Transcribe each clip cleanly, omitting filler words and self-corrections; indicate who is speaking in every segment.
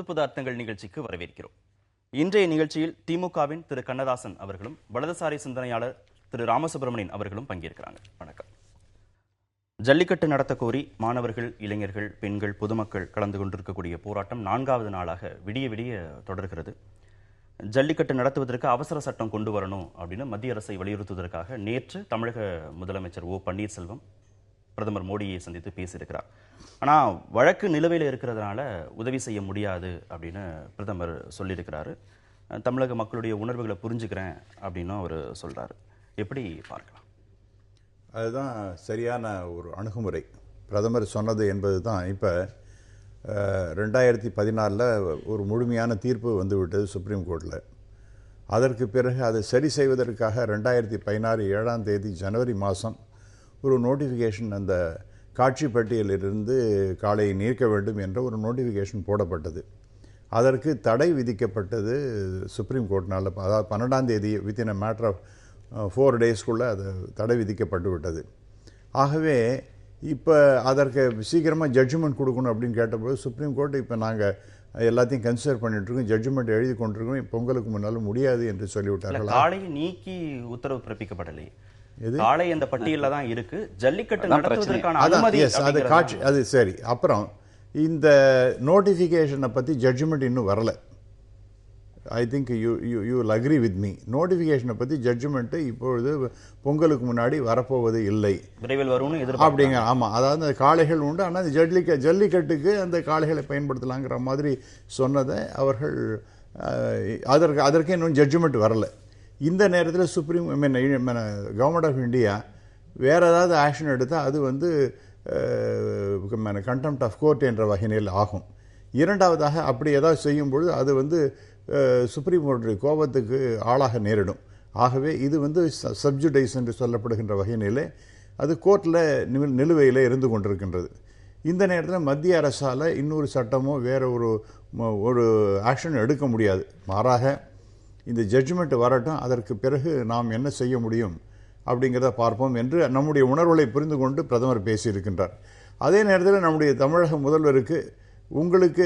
Speaker 1: புது அர்த்தங்கள் நிகழ்ச்சிக்கு வரவேற்கிறோம். இன்றைய நிகழ்ச்சியில் திமுகவின் திரு கண்ணதாசன் அவர்களும் வலதுசாரி சிந்தனையாளர் திரு ராமசுப்ரமணியன் அவர்களும் பங்கேற்கிறாங்க. வணக்கம். ஜல்லிக்கட்டு நடத்த கோரி மாணவர்கள், இளைஞர்கள், பெண்கள், பொதுமக்கள் கலந்து கொண்டிருக்கக்கூடிய போராட்டம் 4வது நாளாக விடிய விடிய தொடர்கிறது. ஜல்லிக்கட்டு நடத்துவதற்கு அவசர சட்டம் கொண்டு வரணும் அப்படின்னு மத்திய அரசை வலியுறுத்துவதற்காக நேற்று தமிழக முதலமைச்சர் ஓ பன்னீர்செல்வம் பிரதமர் மோடியை சந்தித்து பேசியிருக்கிறார். ஆனால் வழக்கு நிலுவையில் இருக்கிறதுனால உதவி செய்ய முடியாது அப்படின்னு பிரதமர் சொல்லியிருக்கிறாரு. தமிழக மக்களுடைய உணர்வுகளை புரிஞ்சுக்கிறேன் அப்படின்னு அவர் சொல்கிறாரு. எப்படி பார்க்கலாம்?
Speaker 2: அதுதான் சரியான ஒரு அணுகுமுறை. பிரதமர் சொன்னது என்பது தான். இப்போ 2014 ஒரு முழுமையான தீர்ப்பு வந்துவிட்டது சுப்ரீம் கோர்ட்டில். அதற்கு பிறகு அதை சரி செய்வதற்காக 2016 7ஆம் தேதி ஜனவரி மாதம் ஒரு நோட்டிஃபிகேஷன், அந்த காட்சி பட்டியலிலிருந்து காளையை நீக்க வேண்டும் என்ற ஒரு நோட்டிஃபிகேஷன் போடப்பட்டது. அதற்கு தடை விதிக்கப்பட்டது சுப்ரீம் கோர்ட்னால். அதாவது 12ஆம் தேதி வித்தின் அ மேட்டர் ஆஃப் 4 டேஸ்க்குள்ளே அது தடை விதிக்கப்பட்டு விட்டது. ஆகவே இப்போ அதற்கு சீக்கிரமாக ஜட்ஜ்மெண்ட் கொடுக்கணும் அப்படின்னு கேட்டபோது சுப்ரீம் கோர்ட் இப்போ நாங்கள் எல்லாத்தையும் கன்சிடர் பண்ணிட்டுருக்கோம், ஜட்ஜ்மெண்ட் எழுதி கொண்டிருக்கோம், பொங்கலுக்கு முன்னாலும் முடியாது என்று சொல்லிவிட்டார்கள்.
Speaker 1: காளையை நீக்கி உத்தரவு பிறப்பிக்கப்படலை. காளை அந்த பட்டியலில் தான் இருக்கு. ஜல்லிக்கட்டு நடத்துவதற்கான அனுமதி
Speaker 2: அது காட்சி அது சரி. அப்புறம் இந்த நோட்டிஃபிகேஷனை பற்றி ஜட்ஜ்மெண்ட் இன்னும் வரல. I think you will agree with me. நோட்டிஃபிகேஷனை பற்றி ஜட்ஜ்மெண்ட்டு இப்பொழுது பொங்கலுக்கு முன்னாடி வரப்போவது இல்லை,
Speaker 1: விரைவில் வரும்னு
Speaker 2: அப்படிங்க. ஆமாம், அதாவது அந்த காளைகள் உண்டு, ஆனால் ஜல்லிக்கட்டுக்கு அந்த காளைகளை பயன்படுத்தலாங்கிற மாதிரி சொன்னதை அவர்கள் அதற்கு இன்னும் ஜட்ஜ்மெண்ட் வரல. இந்த நேரத்தில் கவர்மெண்ட் ஆஃப் இந்தியா வேறு ஏதாவது ஆக்ஷன் எடுத்தால் அது வந்து கண்டெம்ப்ட் ஆஃப் கோர்ட் என்ற வகையில் ஆகும். இரண்டாவதாக அப்படி ஏதாவது செய்யும்பொழுது அது வந்து சுப்ரீம் கோர்ட்டுடைய கோபத்துக்கு ஆளாக நேரிடும். ஆகவே இது வந்து சப்ஜுடைஸ் என்று சொல்லப்படுகின்ற வகையிலே அது கோர்ட்டில் நிலுவையில் இருந்து கொண்டிருக்கின்றது. இந்த நேரத்தில் மத்திய அரசால் இன்னொரு சட்டமோ வேறு ஒரு ஆக்ஷன் எடுக்க முடியாது. மாறாக இந்த ஜட்ஜ்மெண்ட் வரட்டும், அதற்கு பிறகு நாம் என்ன செய்ய முடியும் அப்படிங்கிறத பார்ப்போம் என்று நம்முடைய உணர்வுகளை புரிந்து கொண்டு பிரதமர் பேசியிருக்கின்றார். அதே நேரத்தில் நம்முடைய தமிழக முதல்வருக்கு உங்களுக்கு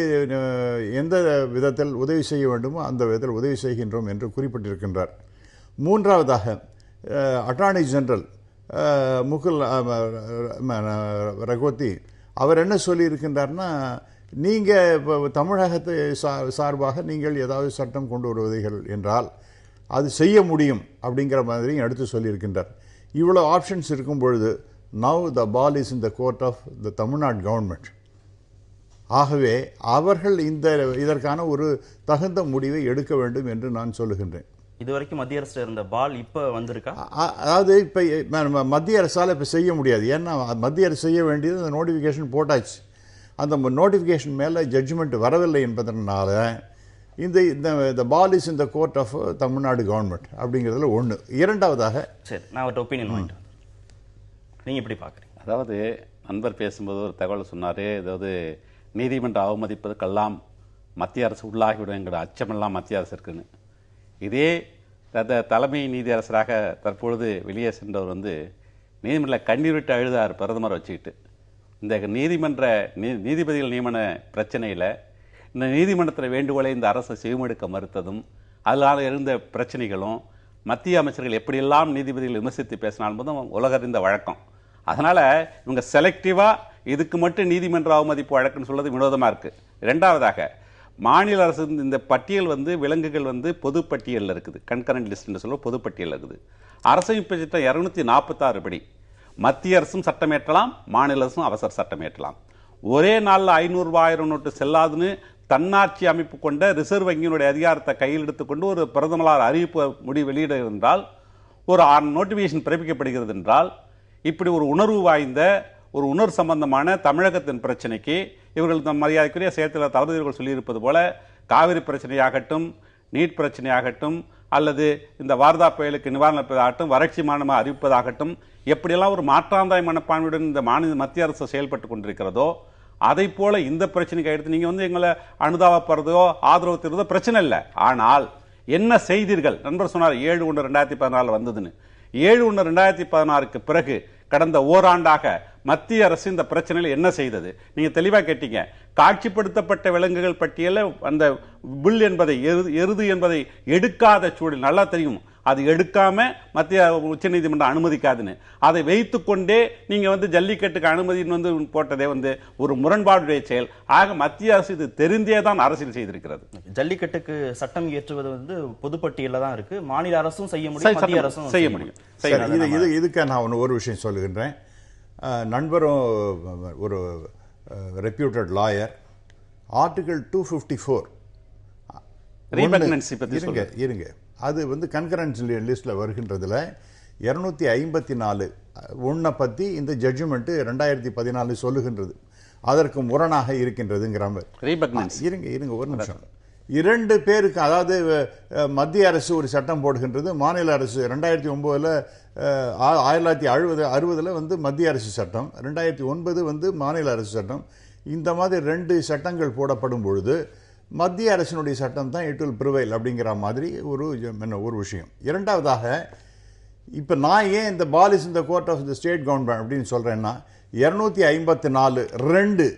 Speaker 2: எந்த விதத்தில் உதவி செய்ய வேண்டுமோ அந்த விதத்தில் உதவி செய்கின்றோம் என்று குறிப்பிட்டிருக்கின்றார். மூன்றாவதாக அட்டார்னி ஜெனரல் முகுல் ரகோத்தி அவர் என்ன சொல்லியிருக்கின்றார்னா, நீங்கள் இப்போ தமிழகத்தை சார்பாக நீங்கள் ஏதாவது சட்டம் கொண்டு வருவீர்கள் என்றால் அது செய்ய முடியும் அப்படிங்கிற மாதிரியும் எடுத்து சொல்லியிருக்கின்றார். இவ்வளோ ஆப்ஷன்ஸ் இருக்கும் பொழுது now the ball is in the court of the Tamil Nadu government. ஆகவே அவர்கள் இதற்கான ஒரு தகுந்த முடிவை எடுக்க வேண்டும் என்று நான் சொல்லுகின்றேன்.
Speaker 1: இதுவரைக்கும் மத்திய அரசு இருந்த பால் இப்போ வந்திருக்கா?
Speaker 2: அதாவது இப்போ மத்திய அரசால் இப்போ செய்ய முடியாது. ஏன்னா மத்திய அரசு செய்ய வேண்டியது அந்த நோட்டிஃபிகேஷன் போட்டாச்சு. அந்த நோட்டிஃபிகேஷன் மேலே ஜட்ஜ்மெண்ட் வரவில்லை என்பதனால இந்த ball is in the court of Tamil Nadu government அப்படிங்கிறதுல ஒன்று. இரண்டாவதாக
Speaker 1: சரி, நான் அவர்கிட்ட ஒப்பீனியன் வாங்கிட்டேன். நீங்கள் எப்படி பார்க்குறீங்க?
Speaker 3: அதாவது நண்பர் பேசும்போது ஒரு தகவல் சொன்னார். அதாவது நீதிமன்ற அவமதிப்பதற்கெல்லாம் மத்திய அரசு உள்ளாகிவிடும் என்கிற அச்சமெல்லாம் மத்திய அரசு இருக்குன்னு. இதே தலைமை நீதியரசராக தற்பொழுது வெளியே சென்றவர் வந்து நீதிமன்ற கண்ணீர் விட்டு அழுதார் பிரதமர் வச்சுக்கிட்டு. இந்த நீதிபதிகள் நியமன பிரச்சனையில் இந்த நீதிமன்றத்தில் வேண்டுகோளை இந்த அரசு செவிமடுக்க மறுத்ததும் அதனால் இருந்த பிரச்சனைகளும் மத்திய அமைச்சர்கள் எப்படியெல்லாம் நீதிபதிகள் விமர்சித்து பேசினாலும் உலகறிந்த வழக்கம். அதனால் இவங்க செலக்டிவாக இதுக்கு மட்டும் நீதிமன்ற அவமதிப்பு வழக்குன்னு சொல்றது வினோதமாக இருக்குது. ரெண்டாவதாக மாநில அரசு இந்த பட்டியல் வந்து விலங்குகள் வந்து பொது பட்டியலில் இருக்குது, கன்கரண்ட் லிஸ்ட்னு சொல்ல பொது பட்டியலில் இருக்குது. அரசமைப்பு சட்டம் 246 படி மத்திய அரசும் சட்டமேற்றலாம், மாநில அரசும் அவசர சட்டமேற்றலாம். ஒரே நாளில் 500 ரூபாய் நோட்டு செல்லாதுன்னு தன்னாட்சி அமைப்பு கொண்ட ரிசர்வ் வங்கியினுடைய அதிகாரத்தை கையில் எடுத்துக்கொண்டு ஒரு பிரதமரால் அறிவிப்பு வெளியிட என்றால், ஒரு நோட்டிபிகேஷன் பிறப்பிக்கப்படுகிறது என்றால், இப்படி ஒரு உணர்வு வாய்ந்த ஒரு உணர்வு சம்பந்தமான தமிழகத்தின் பிரச்சனைக்கு இவர்கள் மரியாதைக்குரிய செயற்திட்ட தளபதிகள் சொல்லியிருப்பது போல காவிரி பிரச்சனையாகட்டும், நீட் பிரச்சனையாகட்டும், அல்லது இந்த வார்தா புயலுக்கு நிவாரணம் வறட்சி மாநிலமாக அறிவிப்பதாகட்டும், எப்படியெல்லாம் ஒரு மாற்றாந்தாய் மனப்பான்மையுடன் இந்த மத்திய அரசு செயல்பட்டு கொண்டிருக்கிறதோ அதை போல இந்த பிரச்சனைக்கு எடுத்து நீங்க வந்து எங்களை அனுதாபப்படுறதோ ஆதரவு தருவதோ பிரச்சனை இல்லை. ஆனால் என்ன செய்தீர்கள்? நண்பர் சொன்னார் 7/1/2014 வந்ததுன்னு. 7/1/2016 பிறகு கடந்த ஓராண்டாக மத்திய அரசு இந்த பிரச்சனையில் என்ன செய்தது? நீங்க தெளிவா கேட்டீங்க. காட்சிப்படுத்தப்பட்ட விலங்குகள் பட்டியல அந்த புல் என்பதை எருது என்பதை எடுக்காத சூழல் நல்லா தெரியும். அது எடுக்காம மத்திய உச்சநீதிமன்றம் அனுமதிக்காதுன்னு அதை வைத்துக் கொண்டே நீங்க ஜல்லிக்கட்டுக்கு அனுமதி போட்டதே ஒரு முரண்பாடுடைய செயல். ஆக மத்திய அரசு இது தெரிந்தே தான் அரசியல் செய்திருக்கிறது.
Speaker 1: ஜல்லிக்கட்டுக்கு சட்டம் இயற்றுவது பொதுப்பட்டியல தான் இருக்கு. மாநில அரசும் செய்ய முடியும், மத்திய அரசும்
Speaker 3: செய்ய முடியும்.
Speaker 2: இதுக்கு நான் ஒரு விஷயம் சொல்லுகின்றேன். நண்பரும் ஒரு ரெப்யூட்டட் லாயர் ஆர்டிகல் 254 இருங்க அது கன்கரன்ஸ் லிஸ்ட்ல வருகின்றதுல 254 பத்தி இந்த ஜட்ஜ்மெண்ட் 2014 சொல்லுகின்றது. அதற்கு முரணாக இருக்கின்றதுங்கிற இருங்க ஒரு நிமிஷம். 2 பேருக்கு, அதாவது மத்திய அரசு ஒரு சட்டம் போடுகின்றது, மாநில அரசு 2009 1960 மத்திய அரசு சட்டம், 2009 மாநில அரசு சட்டம். இந்த மாதிரி 2 சட்டங்கள் போடப்படும் பொழுது மத்திய அரசினுடைய சட்டம் தான் இட் வில் ப்ரிவைல் அப்படிங்கிற மாதிரி ஒரு விஷயம். இரண்டாவதாக, இப்ப நான் ஏன் இந்த பால் இஸ் இந்த court of the state government அப்படின்னு சொல்றேன்னா, 254(2)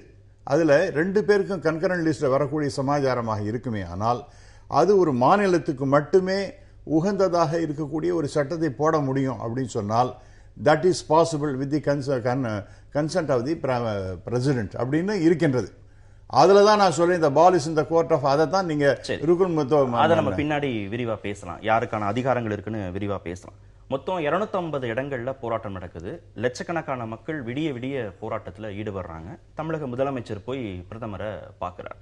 Speaker 2: அதுல 2 பேருக்கும் கன்கரண்ட் லிஸ்ட்ல வரக்கூடிய சமாச்சாரமாக இருக்குமே, ஆனால் அது ஒரு மாநிலத்துக்கு மட்டுமே உகந்ததாக இருக்கக்கூடிய ஒரு சட்டத்தை போட முடியும் அப்படின்னு சொன்னால், that is possible with the consent of the president அப்படின்னு இருக்கின்றது. அதுல தான் நான் சொல்றேன், இந்த பால் இஸ் இந்த கோர்ட் ஆஃப், அதை தான் நீங்க
Speaker 1: அதை நம்ம பின்னாடி விரிவா பேசலாம், யாருக்கான அதிகாரங்கள் இருக்குன்னு விரிவா பேசலாம். மொத்தம் 250 இடங்கள்ல போராட்டம் நடக்குது. லட்சக்கணக்கான மக்கள் விடிய விடிய போராட்டத்தில் ஈடுபடுறாங்க. தமிழக முதலமைச்சர் போய் பிரதமரை பார்க்கிறார்.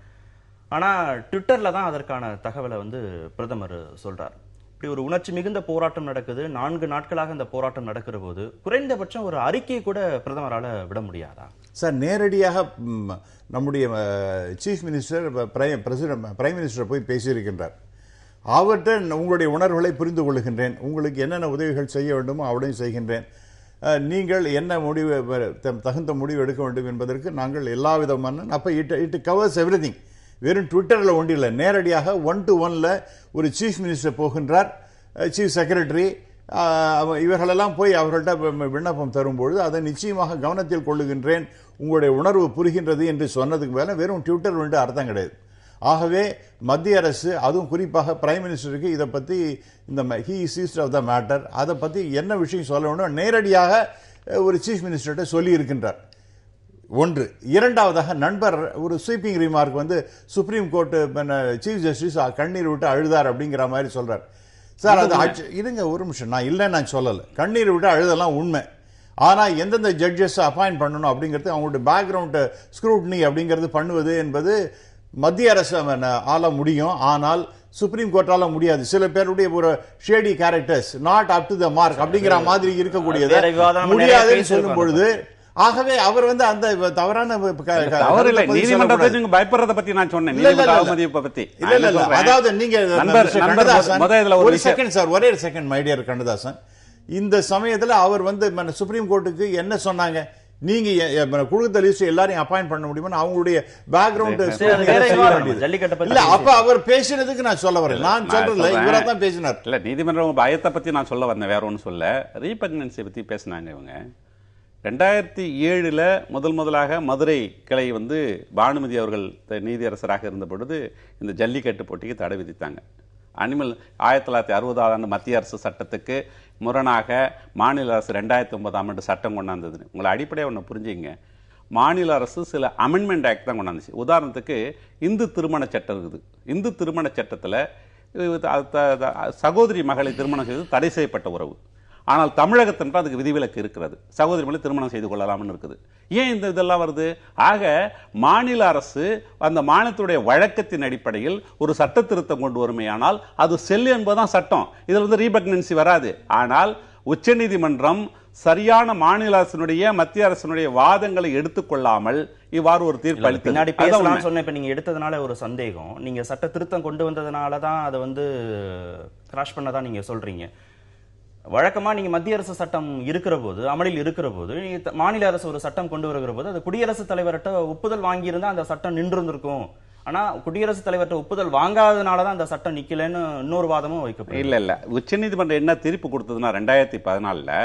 Speaker 1: ஆனா ட்விட்டர்ல தான் அதற்கான தகவலை பிரதமர் சொல்றார். இப்படி ஒரு உணர்ச்சி மிகுந்த போராட்டம் நடக்குது. 4 நாட்களாக இந்த போராட்டம் நடக்கிற போது குறைந்தபட்சம் ஒரு அறிக்கையை கூட பிரதமரால விட முடியாதா?
Speaker 2: சார், நேரடியாக நம்முடைய சீஃப் மினிஸ்டர் பிரைம் மினிஸ்டர் போய் பேசியிருக்கின்றார். அவர்கிட்ட உங்களுடைய உணர்வுகளை புரிந்து கொள்கின்றேன், உங்களுக்கு என்னென்ன உதவிகள் செய்ய வேண்டுமோ அவளையும் செய்கின்றேன், நீங்கள் என்ன முடிவு தகுந்த முடிவு எடுக்க வேண்டும் என்பதற்கு நாங்கள் எல்லா விதமான அப்ப இட் கவர்ஸ் எவ்ரிதிங். வெறும் ட்விட்டர்ல ஒன்றும் இல்லை, நேரடியாக 1-to-1 ஒரு சீஃப் மினிஸ்டர் போகின்றார், சீஃப் செக்ரட்டரி இவர்களெல்லாம் போய் அவர்கள்ட்ட விண்ணப்பம் தரும்பொழுது அதை நிச்சயமாக கவனத்தில் கொள்ளுகின்றேன், உங்களுடைய உணர்வு புரிகின்றது என்று சொன்னதுக்கு மேல வெறும் ட்விட்டர் அர்த்தம் கிடையாது. ஆகவே மத்திய அரசு, அதுவும் குறிப்பாக பிரைம் மினிஸ்டருக்கு இதை பத்தி இந்த he seized of the matter, அதை பத்தி என்ன விஷயம் சொல்ல வேண்டும் நேரடியாக ஒரு சீஃப் மினிஸ்டர்கிட்ட சொல்லி இருக்கின்றார். ஒன்று. இரண்டாவதாக, நண்பர் ஒரு sweeping remark supreme court chief justice கண்ணீர் விட்டு அழுதார் அப்படிங்கிற மாதிரி சொல்றார். சார், அது இருங்க ஒரு நிமிஷம், நான் இல்லை நான் சொல்லல, கண்ணீர் விட்டு அழுதெல்லாம் உண்மை. ஆனா எந்தெந்த ஜட்ஜஸ் அப்பாயிண்ட் பண்ணணும் அப்படிங்கிறது, அவங்களுடைய பேக்ரவுண்ட் ஸ்க்ரூட்னி அப்படிங்கிறது பண்ணுவது என்பது மத்திய அரசு ஆள முடியும், ஆனால் சுப்ரீம் கோர்ட்டால முடியாது. சில பேருடைய ஒரு shady characters not up to the mark அப்படிங்கிற மாதிரி இருக்கக்கூடியது முடியாதுன்னு சொல்லும் பொழுது, ஆகவே அவர் அந்த தவறான
Speaker 3: நீதிமன்றத்தை பயப்படுறத பத்தி நான் சொன்னேன்.
Speaker 2: அதாவது நீங்க ஒரு செகண்ட் சார், ஒரே செகண்ட் மை டியர் கண்ணதாசன், இந்த சமயத்துல அவர் சுப்ரீம் கோர்ட்டுக்கு என்ன சொன்னாங்க, நீங்க கொடுத்த லிஸ்ட் எல்லாரையும் அப்பாயிண்ட் பண்ண முடியுமா, அவங்களுடைய பேக்ரவுண்ட் இல்ல. அப்ப அவர் பேசினதுக்கு நான் சொல்ல வரேன், நான் சொல்றதுல இவரா தான் பேசினார்.
Speaker 3: இல்ல, நீதிமன்றம் பயத்தை பத்தி நான் சொல்ல வந்தேன், வேற ஒன்னு சொல்ல. ரீபக்னன்சி பத்தி பேசினாங்க இவங்க. 2007 முதலாக மதுரை கிளை பானுமதி அவர்கள் நீதியரசராக இருந்த பொழுது இந்த ஜல்லிக்கட்டு போட்டிக்கு தடை விதித்தாங்க. அனிமல் 1960ஆம் ஆண்டு மத்திய அரசு சட்டத்துக்கு முரணாக மாநில அரசு 2009ஆம் ஆண்டு சட்டம் கொண்டாந்தது. உங்களை அடிப்படையாக ஒன்று புரிஞ்சுங்க, மாநில அரசு சில அமெண்ட்மெண்ட் ஆக்ட் தான் கொண்டாந்துச்சு. உதாரணத்துக்கு இந்து திருமண சட்டம் இருக்குது. இந்து திருமண சட்டத்தில் சகோதரி மகளை திருமணம் செய்து தடை செய்யப்பட்ட உறவு. ஆனால் தமிழகத்தின் அதுக்கு விதிவிலக்கு இருக்கிறது, சகோதரி மகளை திருமணம் செய்து கொள்ளலாம்னு இருக்குது. ஏன் இதெல்லாம் வருது? ஆக மாநில அரசு அந்த மாநிலத்துடைய வழக்கத்தின் அடிப்படையில் ஒரு சட்ட திருத்தம் கொண்டு வருமையானால் அது செல் என்பதுதான் சட்டம். இதில் ரீபக்னன்சி வராது. ஆனால் உச்சநீதிமன்றம் சரியான மாநில அரசினுடைய மத்திய அரசினுடைய வாதங்களை எடுத்துக்கொள்ளாமல் இவ்வாறு ஒரு தீர்ப்பு அளித்தது.
Speaker 1: பின்னாடி பேசலாம் சொன்ன, இப்ப நீங்க எடுத்ததுனால ஒரு சந்தேகம், நீங்க சட்ட திருத்தம் கொண்டு வந்ததுனால தான் அதை கிராஷ் பண்ணதான் நீங்க சொல்றீங்க. வழக்கமா நீங்க மத்திய அரசு சட்டம் இருக்கிற போது, அமலில் இருக்கிற போது, மாநில அரசு ஒரு சட்டம் கொண்டு வருகிற போது அது குடியரசுத் தலைவர்கிட்ட ஒப்புதல் வாங்கியிருந்தா அந்த சட்டம் நின்றிருந்திருக்கும். ஆனா குடியரசுத் தலைவர்கிட்ட ஒப்புதல் வாங்காததுனாலதான் அந்த சட்டம் நிக்கலன்னு இன்னொரு வாதமும் வைக்கப்படும்.
Speaker 3: இல்ல உச்சநீதிமன்றம் என்ன தீர்ப்பு கொடுத்ததுன்னா 2014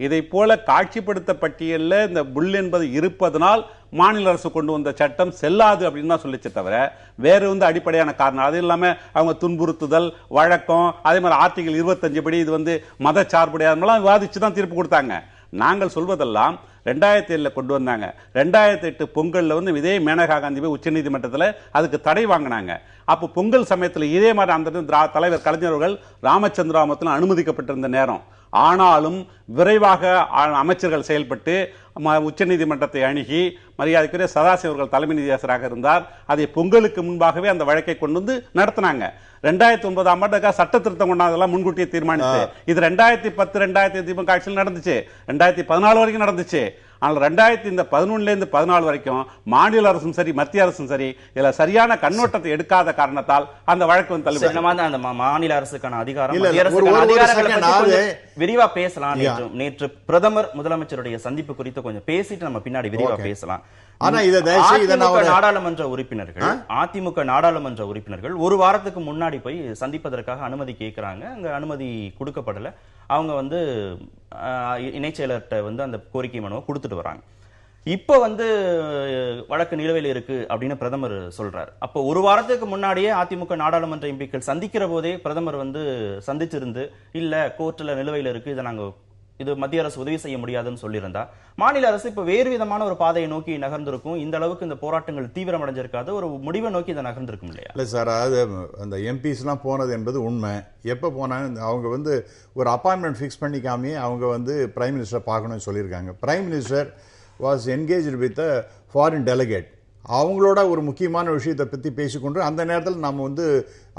Speaker 3: இதை போல காட்சிப்படுத்த பட்டியலில் இந்த புல் என்பது இருப்பதனால் மாநில அரசு கொண்டு வந்த சட்டம் செல்லாது அப்படின்னு தான் சொல்லிச்சே தவிர வேறு அடிப்படையான காரணம் அது இல்லாம அவங்க துன்புறுத்துதல் வழக்கம் அதே மாதிரி ஆர்டிகல் 25 படி இது மத சார்புடையதெல்லாம் விவாதிச்சு தான் தீர்ப்பு கொடுத்தாங்க. நாங்கள் சொல்வதெல்லாம் 2007 கொண்டு வந்தாங்க. 2008 பொங்கல்ல இதே மேனகா காந்தி போய் உச்ச நீதிமன்றத்தில் அதுக்கு தடை வாங்கினாங்க. அப்போ பொங்கல் சமயத்தில் இதே மாதிரி அந்த தலைவர் கலைஞர் அவர்கள் ராமச்சந்திராமத்தில் அனுமதிக்கப்பட்டிருந்த நேரம். ஆனாலும் விரைவாக அமைச்சர்கள் செயல்பட்டு உச்ச நீதிமன்றத்தை அணுகி மரியாதைக்குரிய சதாசிவம் அவர்கள் தலைமை நீதியரசராக இருந்தார். அதை பொங்கலுக்கு முன்பாகவே அந்த வழக்கை கொண்டு நடத்தினாங்க. 2009ஆம் ஆண்டு சட்ட திருத்தம் கொண்டாதெல்லாம் முன்கூட்டியே தீர்மானித்து இது 2010 2013 ஆட்சியில் நடந்துச்சு, 2014 வரைக்கும் நடந்துச்சு. ஆனால் 2011 14 வரைக்கும் மாநில அரசும் சரி மத்திய அரசும் சரி இதுல சரியான கண்ணோட்டத்தை எடுக்காத காரணத்தால் அந்த வழக்கு தள்ளுபடி.
Speaker 1: அந்த மாநில அரசுக்கான அதிகாரம் விரிவா பேசலாம். நேற்று பிரதமர் முதலமைச்சருடைய சந்திப்பு குறித்து கொஞ்சம் பேசிட்டு நம்ம பின்னாடி விரிவா பேசலாம். நாடாளுமன்ற உறுப்பினர்கள் ஒரு வாரத்துக்கு முன்னாடி போய் சந்திப்பதற்காக அனுமதி கேட்கிறாங்க. அங்க அனுமதி கொடுக்கப்படல. அவங்க இணைச் செயலர்கிட்ட அந்த கோரிக்கை மனுவை கொடுத்துட்டு வராங்க. இப்போ வழக்கு நிலுவையில் இருக்கு அப்படின்னு பிரதமர் சொல்றாரு. அப்போ ஒரு வாரத்துக்கு முன்னாடியே அதிமுக நாடாளுமன்ற எம்பிக்கள் சந்திக்கிற போதே பிரதமர் சந்திச்சிருந்து இல்ல கோர்ட்ல நிலுவையில் இருக்கு, இதை நாங்க இது மத்திய அரசு உதவி செய்ய முடியாதுன்னு சொல்லியிருந்தா மாநில அரசு இப்ப வேறு விதமான ஒரு பாதையை நோக்கி நகர்ந்திருக்கும். இந்த அளவுக்கு இந்த போராட்டங்கள் தீவிரம் அடைஞ்சிருக்காது, ஒரு முடிவை நோக்கி இதை நகர்ந்திருக்கும் இல்லையா?
Speaker 2: இல்லை சார், அது அந்த எம்பிஸ்லாம் போனது என்பது உண்மை. எப்போ போனாங்க அவங்க ஒரு அப்பாயின்மெண்ட் ஃபிக்ஸ் பண்ணிக்காமே அவங்க பிரைம் மினிஸ்டர் பார்க்கணும்னு சொல்லியிருக்காங்க. Prime minister was engaged with a foreign delegate. அவங்களோட ஒரு முக்கியமான விஷயத்தை பற்றி பேசிக்கொண்டு அந்த நேரத்தில் நம்ம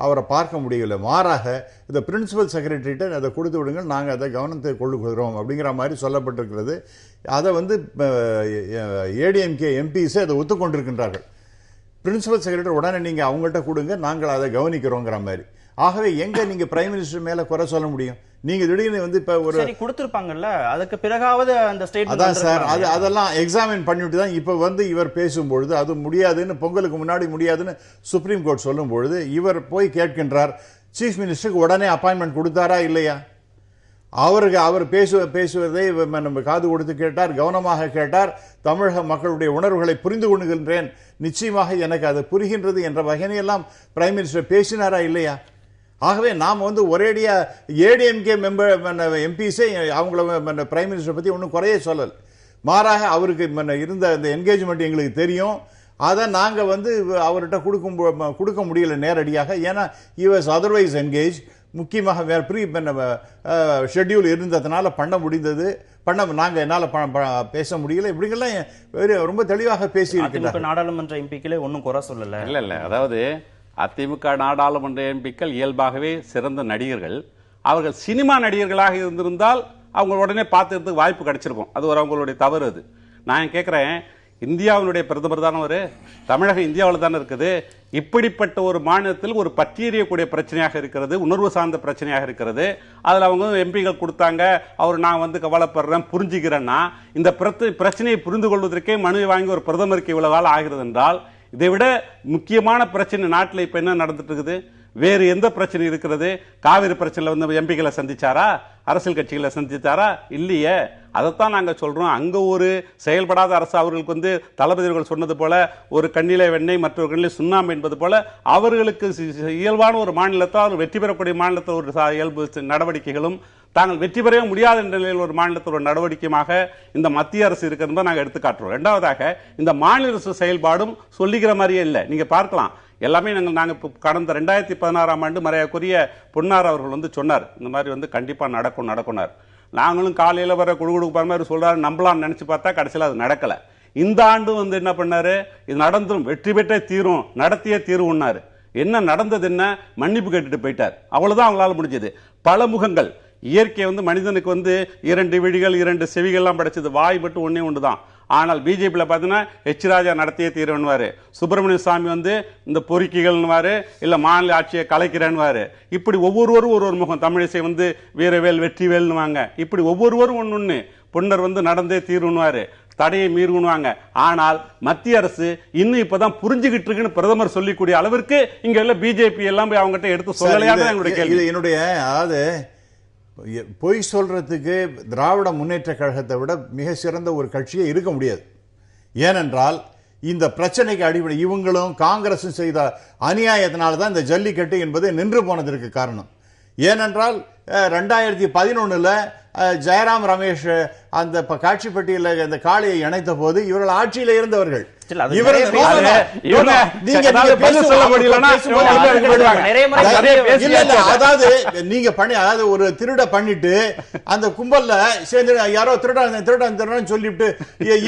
Speaker 2: அவரை பார்க்க முடியவில்லை. மாறாக இந்த பிரின்சிபல் செக்ரட்டரிகிட்ட அதை கொடுத்து விடுங்கள், நாங்கள் அதை கவனத்தை கொள்ளுகிறோம் அப்படிங்கிற மாதிரி சொல்லப்பட்டிருக்கிறது. அதை ஏடிஎம்கே எம்பிஸே அதை ஒத்துக்கொண்டிருக்கின்றார்கள். பிரின்சிபல் செக்ரட்டரி உடனே நீங்கள் அவங்கள்ட்ட கொடுங்க, நாங்கள் அதை கவனிக்கிறோங்கிற மாதிரி. ஆகவே எங்க நீங்க பிரைம் மினிஸ்டர் மேல குறை சொல்ல முடியும்? நீங்க திடீர்னு இப்ப ஒரு
Speaker 1: சரி கொடுத்திருப்பாங்கல்ல, அதுக்கு பிறகாவது அந்த ஸ்டேட்மென்ட்
Speaker 2: அதான் சார், அதெல்லாம் எக்ஸாமின் பண்ணிட்டு தான் இப்ப இவர் பேசும்பொழுது அது முடியாதுன்னு, பொங்கலுக்கு முன்னாடி முடியாதுன்னு சுப்ரீம் கோர்ட் சொல்லும் பொழுது இவர் போய் கேட்கின்றார், சீஃப் மினிஸ்டருக்கு உடனே அப்பாயின்மெண்ட் கொடுத்தாரா இல்லையா? அவர் பேசுவதை நம்ம காது கொடுத்து கேட்டார், கவனமாக கேட்டார். தமிழக மக்களுடைய உணர்வுகளை புரிந்து கொள்கின்றேன், நிச்சயமாக எனக்கு அது புரிகின்றது என்ற வகையெல்லாம் பிரைம் மினிஸ்டர் பேசினாரா இல்லையா? ஆகவே நாம் ஒரேடியா ஏடிஎம்கே எம்பிஸே அவங்கள பிரைம் மினிஸ்டர் பத்தி ஒன்றும் குறைய சொல்லல். மாறாக அவருக்கு இருந்த அந்த என்கேஜ்மெண்ட் எங்களுக்கு தெரியும். அதை நாங்கள் அவர்கிட்ட கொடுக்க முடியல நேரடியாக. ஏன்னா he was otherwise engaged. முக்கியமாக வேற ப்ரீ ஷெட்யூல் இருந்ததுனால பண்ண முடிந்தது, நாங்கள் என்னால் பேச முடியல. இப்படிங்கெல்லாம் ரொம்ப தெளிவாக பேசி இருக்கிறார்.
Speaker 1: நாடாளுமன்ற எம்பிக்களே ஒன்றும் குறை சொல்லல.
Speaker 3: இல்லை, அதாவது அதிமுக நாடாளுமன்ற எம்பிக்கள் இயல்பாகவே சிறந்த நடிகர்கள். அவர்கள் சினிமா நடிகர்களாக இருந்திருந்தால் அவங்க உடனே பார்த்துக்கிறதுக்கு வாய்ப்பு கிடைச்சிருக்கும். அது அவங்களுடைய தவறு. அது நான் கேட்குறேன், இந்தியாவினுடைய பிரதமர் தானே ஒரு தமிழகம் இந்தியாவில் தானே இருக்குது. இப்படிப்பட்ட ஒரு மாநிலத்தில் ஒரு பற்றியறியக்கூடிய பிரச்சனையாக இருக்கிறது, உணர்வு சார்ந்த பிரச்சனையாக இருக்கிறது. அதில் அவங்க எம்பிகள் கொடுத்தாங்க, அவர் நான் கவலைப்படுறேன் புரிஞ்சுக்கிறேன்னா, இந்த பிரச்சனையை புரிந்து கொள்வதற்கே மனுவை வாங்கி ஒரு பிரதமருக்கு இவ்வளவு காலம் ஆகிறது என்றால், இதை விட முக்கியமான பிரச்சனை நாட்டில் இப்ப என்ன நடந்துட்டு இருக்குது? வேறு எந்த பிரச்சனை இருக்கிறது? காவிரி பிரச்சனையில் எம்பிக்களை சந்திச்சாரா? அரசியல் கட்சிகளை சந்திச்சாரா? இல்லையே. அதைத்தான் நாங்க சொல்றோம். அங்க ஒரு செயல்படாத அரசு அவர்களுக்கு தளபதிகள் சொன்னது போல ஒரு கண்ணிலே வெண்ணெய் மற்றொரு கண்ணிலே சுண்ணாம்பு என்பது போல அவர்களுக்கு இயல்பான ஒரு மாநிலத்தில் வெற்றி பெறக்கூடிய மாநிலத்தில் ஒரு இயல்பு நடவடிக்கைகளும் தாங்கள் வெற்றி பெறவே முடியாத நிலையில் ஒரு மாநிலத்தில் ஒரு நடவடிக்கையாக இந்த மத்திய அரசு இருக்கிறத நாங்கள் எடுத்து காட்டுறோம். இரண்டாவதாக இந்த மாநில அரசு செயல்பாடும் சொல்லிக்கிற மாதிரியே இல்லை. நீங்க பார்க்கலாம், எல்லாமே நாங்கள் கடந்த 2016ஆம் ஆண்டு மறையக்குரிய பொன்னார் அவர்கள் சொன்னார், இந்த மாதிரி கண்டிப்பா நடக்கும்னார். நாங்களும் காலையில வர குடுகுடுப்பார மாதிரி சொல்றாரு, நம்பலாம்னு நினைச்சு பார்த்தா கடைசியில் அது நடக்கல. இந்த ஆண்டு என்ன பண்ணாரு, இது நடந்துரும், வெற்றி பெற்றே தீரும், நடத்தியே தீரும்னாரு. என்ன நடந்தது? என்ன மன்னிப்பு கேட்டுட்டு போயிட்டார். அவ்வளவுதான் அவங்களால முடிஞ்சது. பல முகங்கள். இயற்கை மனிதனுக்கு 2 விழிகள் 2 செவிகள்லாம் படைச்சது, வாய் மட்டும் ஒன்னே ஒன்றுதான். ஆனால் பிஜேபியில் பார்த்தீங்கன்னா எச் ராஜா நடத்தியே தீர்வன்வாரு, சுப்பிரமணிய சாமி இந்த பொறுக்கிகள்வாரு, இல்ல மாநில ஆட்சியை கலைக்கிறேன்வாரு. இப்படி ஒவ்வொருவரும் ஒரு முகம். தமிழிசை வீரவேல் வெற்றிவேல்னுவாங்க. இப்படி ஒவ்வொருவரும் ஒன்னு பொன்னர் நடந்தே தீர்வுன்வாரு, தடையை மீறுவாங்க. ஆனால் மத்திய அரசு இன்னும் இப்பதான் புரிஞ்சுக்கிட்டு இருக்குன்னு பிரதமர் சொல்லிக்கூடிய அளவிற்கு இங்க எல்லாம் பிஜேபி எல்லாம் அவங்ககிட்ட எடுத்து சொல்லலையா? என்னுடைய
Speaker 2: அதாவது பொய் சொல்றதுக்கு திராவிட முன்னேற்ற கழகத்தை விட மிக சிறந்த ஒரு கட்சியே இருக்க முடியாது. ஏனென்றால் இந்த பிரச்சனைக்கு அடிப்படை இவங்களும் காங்கிரசும் செய்த அநியாயத்தினால தான் இந்த ஜல்லிக்கட்டு என்பது நின்று போனதற்கு காரணம். ஏனென்றால் 2011 ஜெயராம் ரமேஷ் அந்த காட்சி பட்டியல இந்த காளையை இணைத்த போது இவர்கள் ஆட்சியில் இருந்தவர்கள். அதாவது ஒரு திருட பண்ணிட்டு அந்த கும்பல்ல சேர்ந்து யாரோ திருடன் சொல்லிட்டு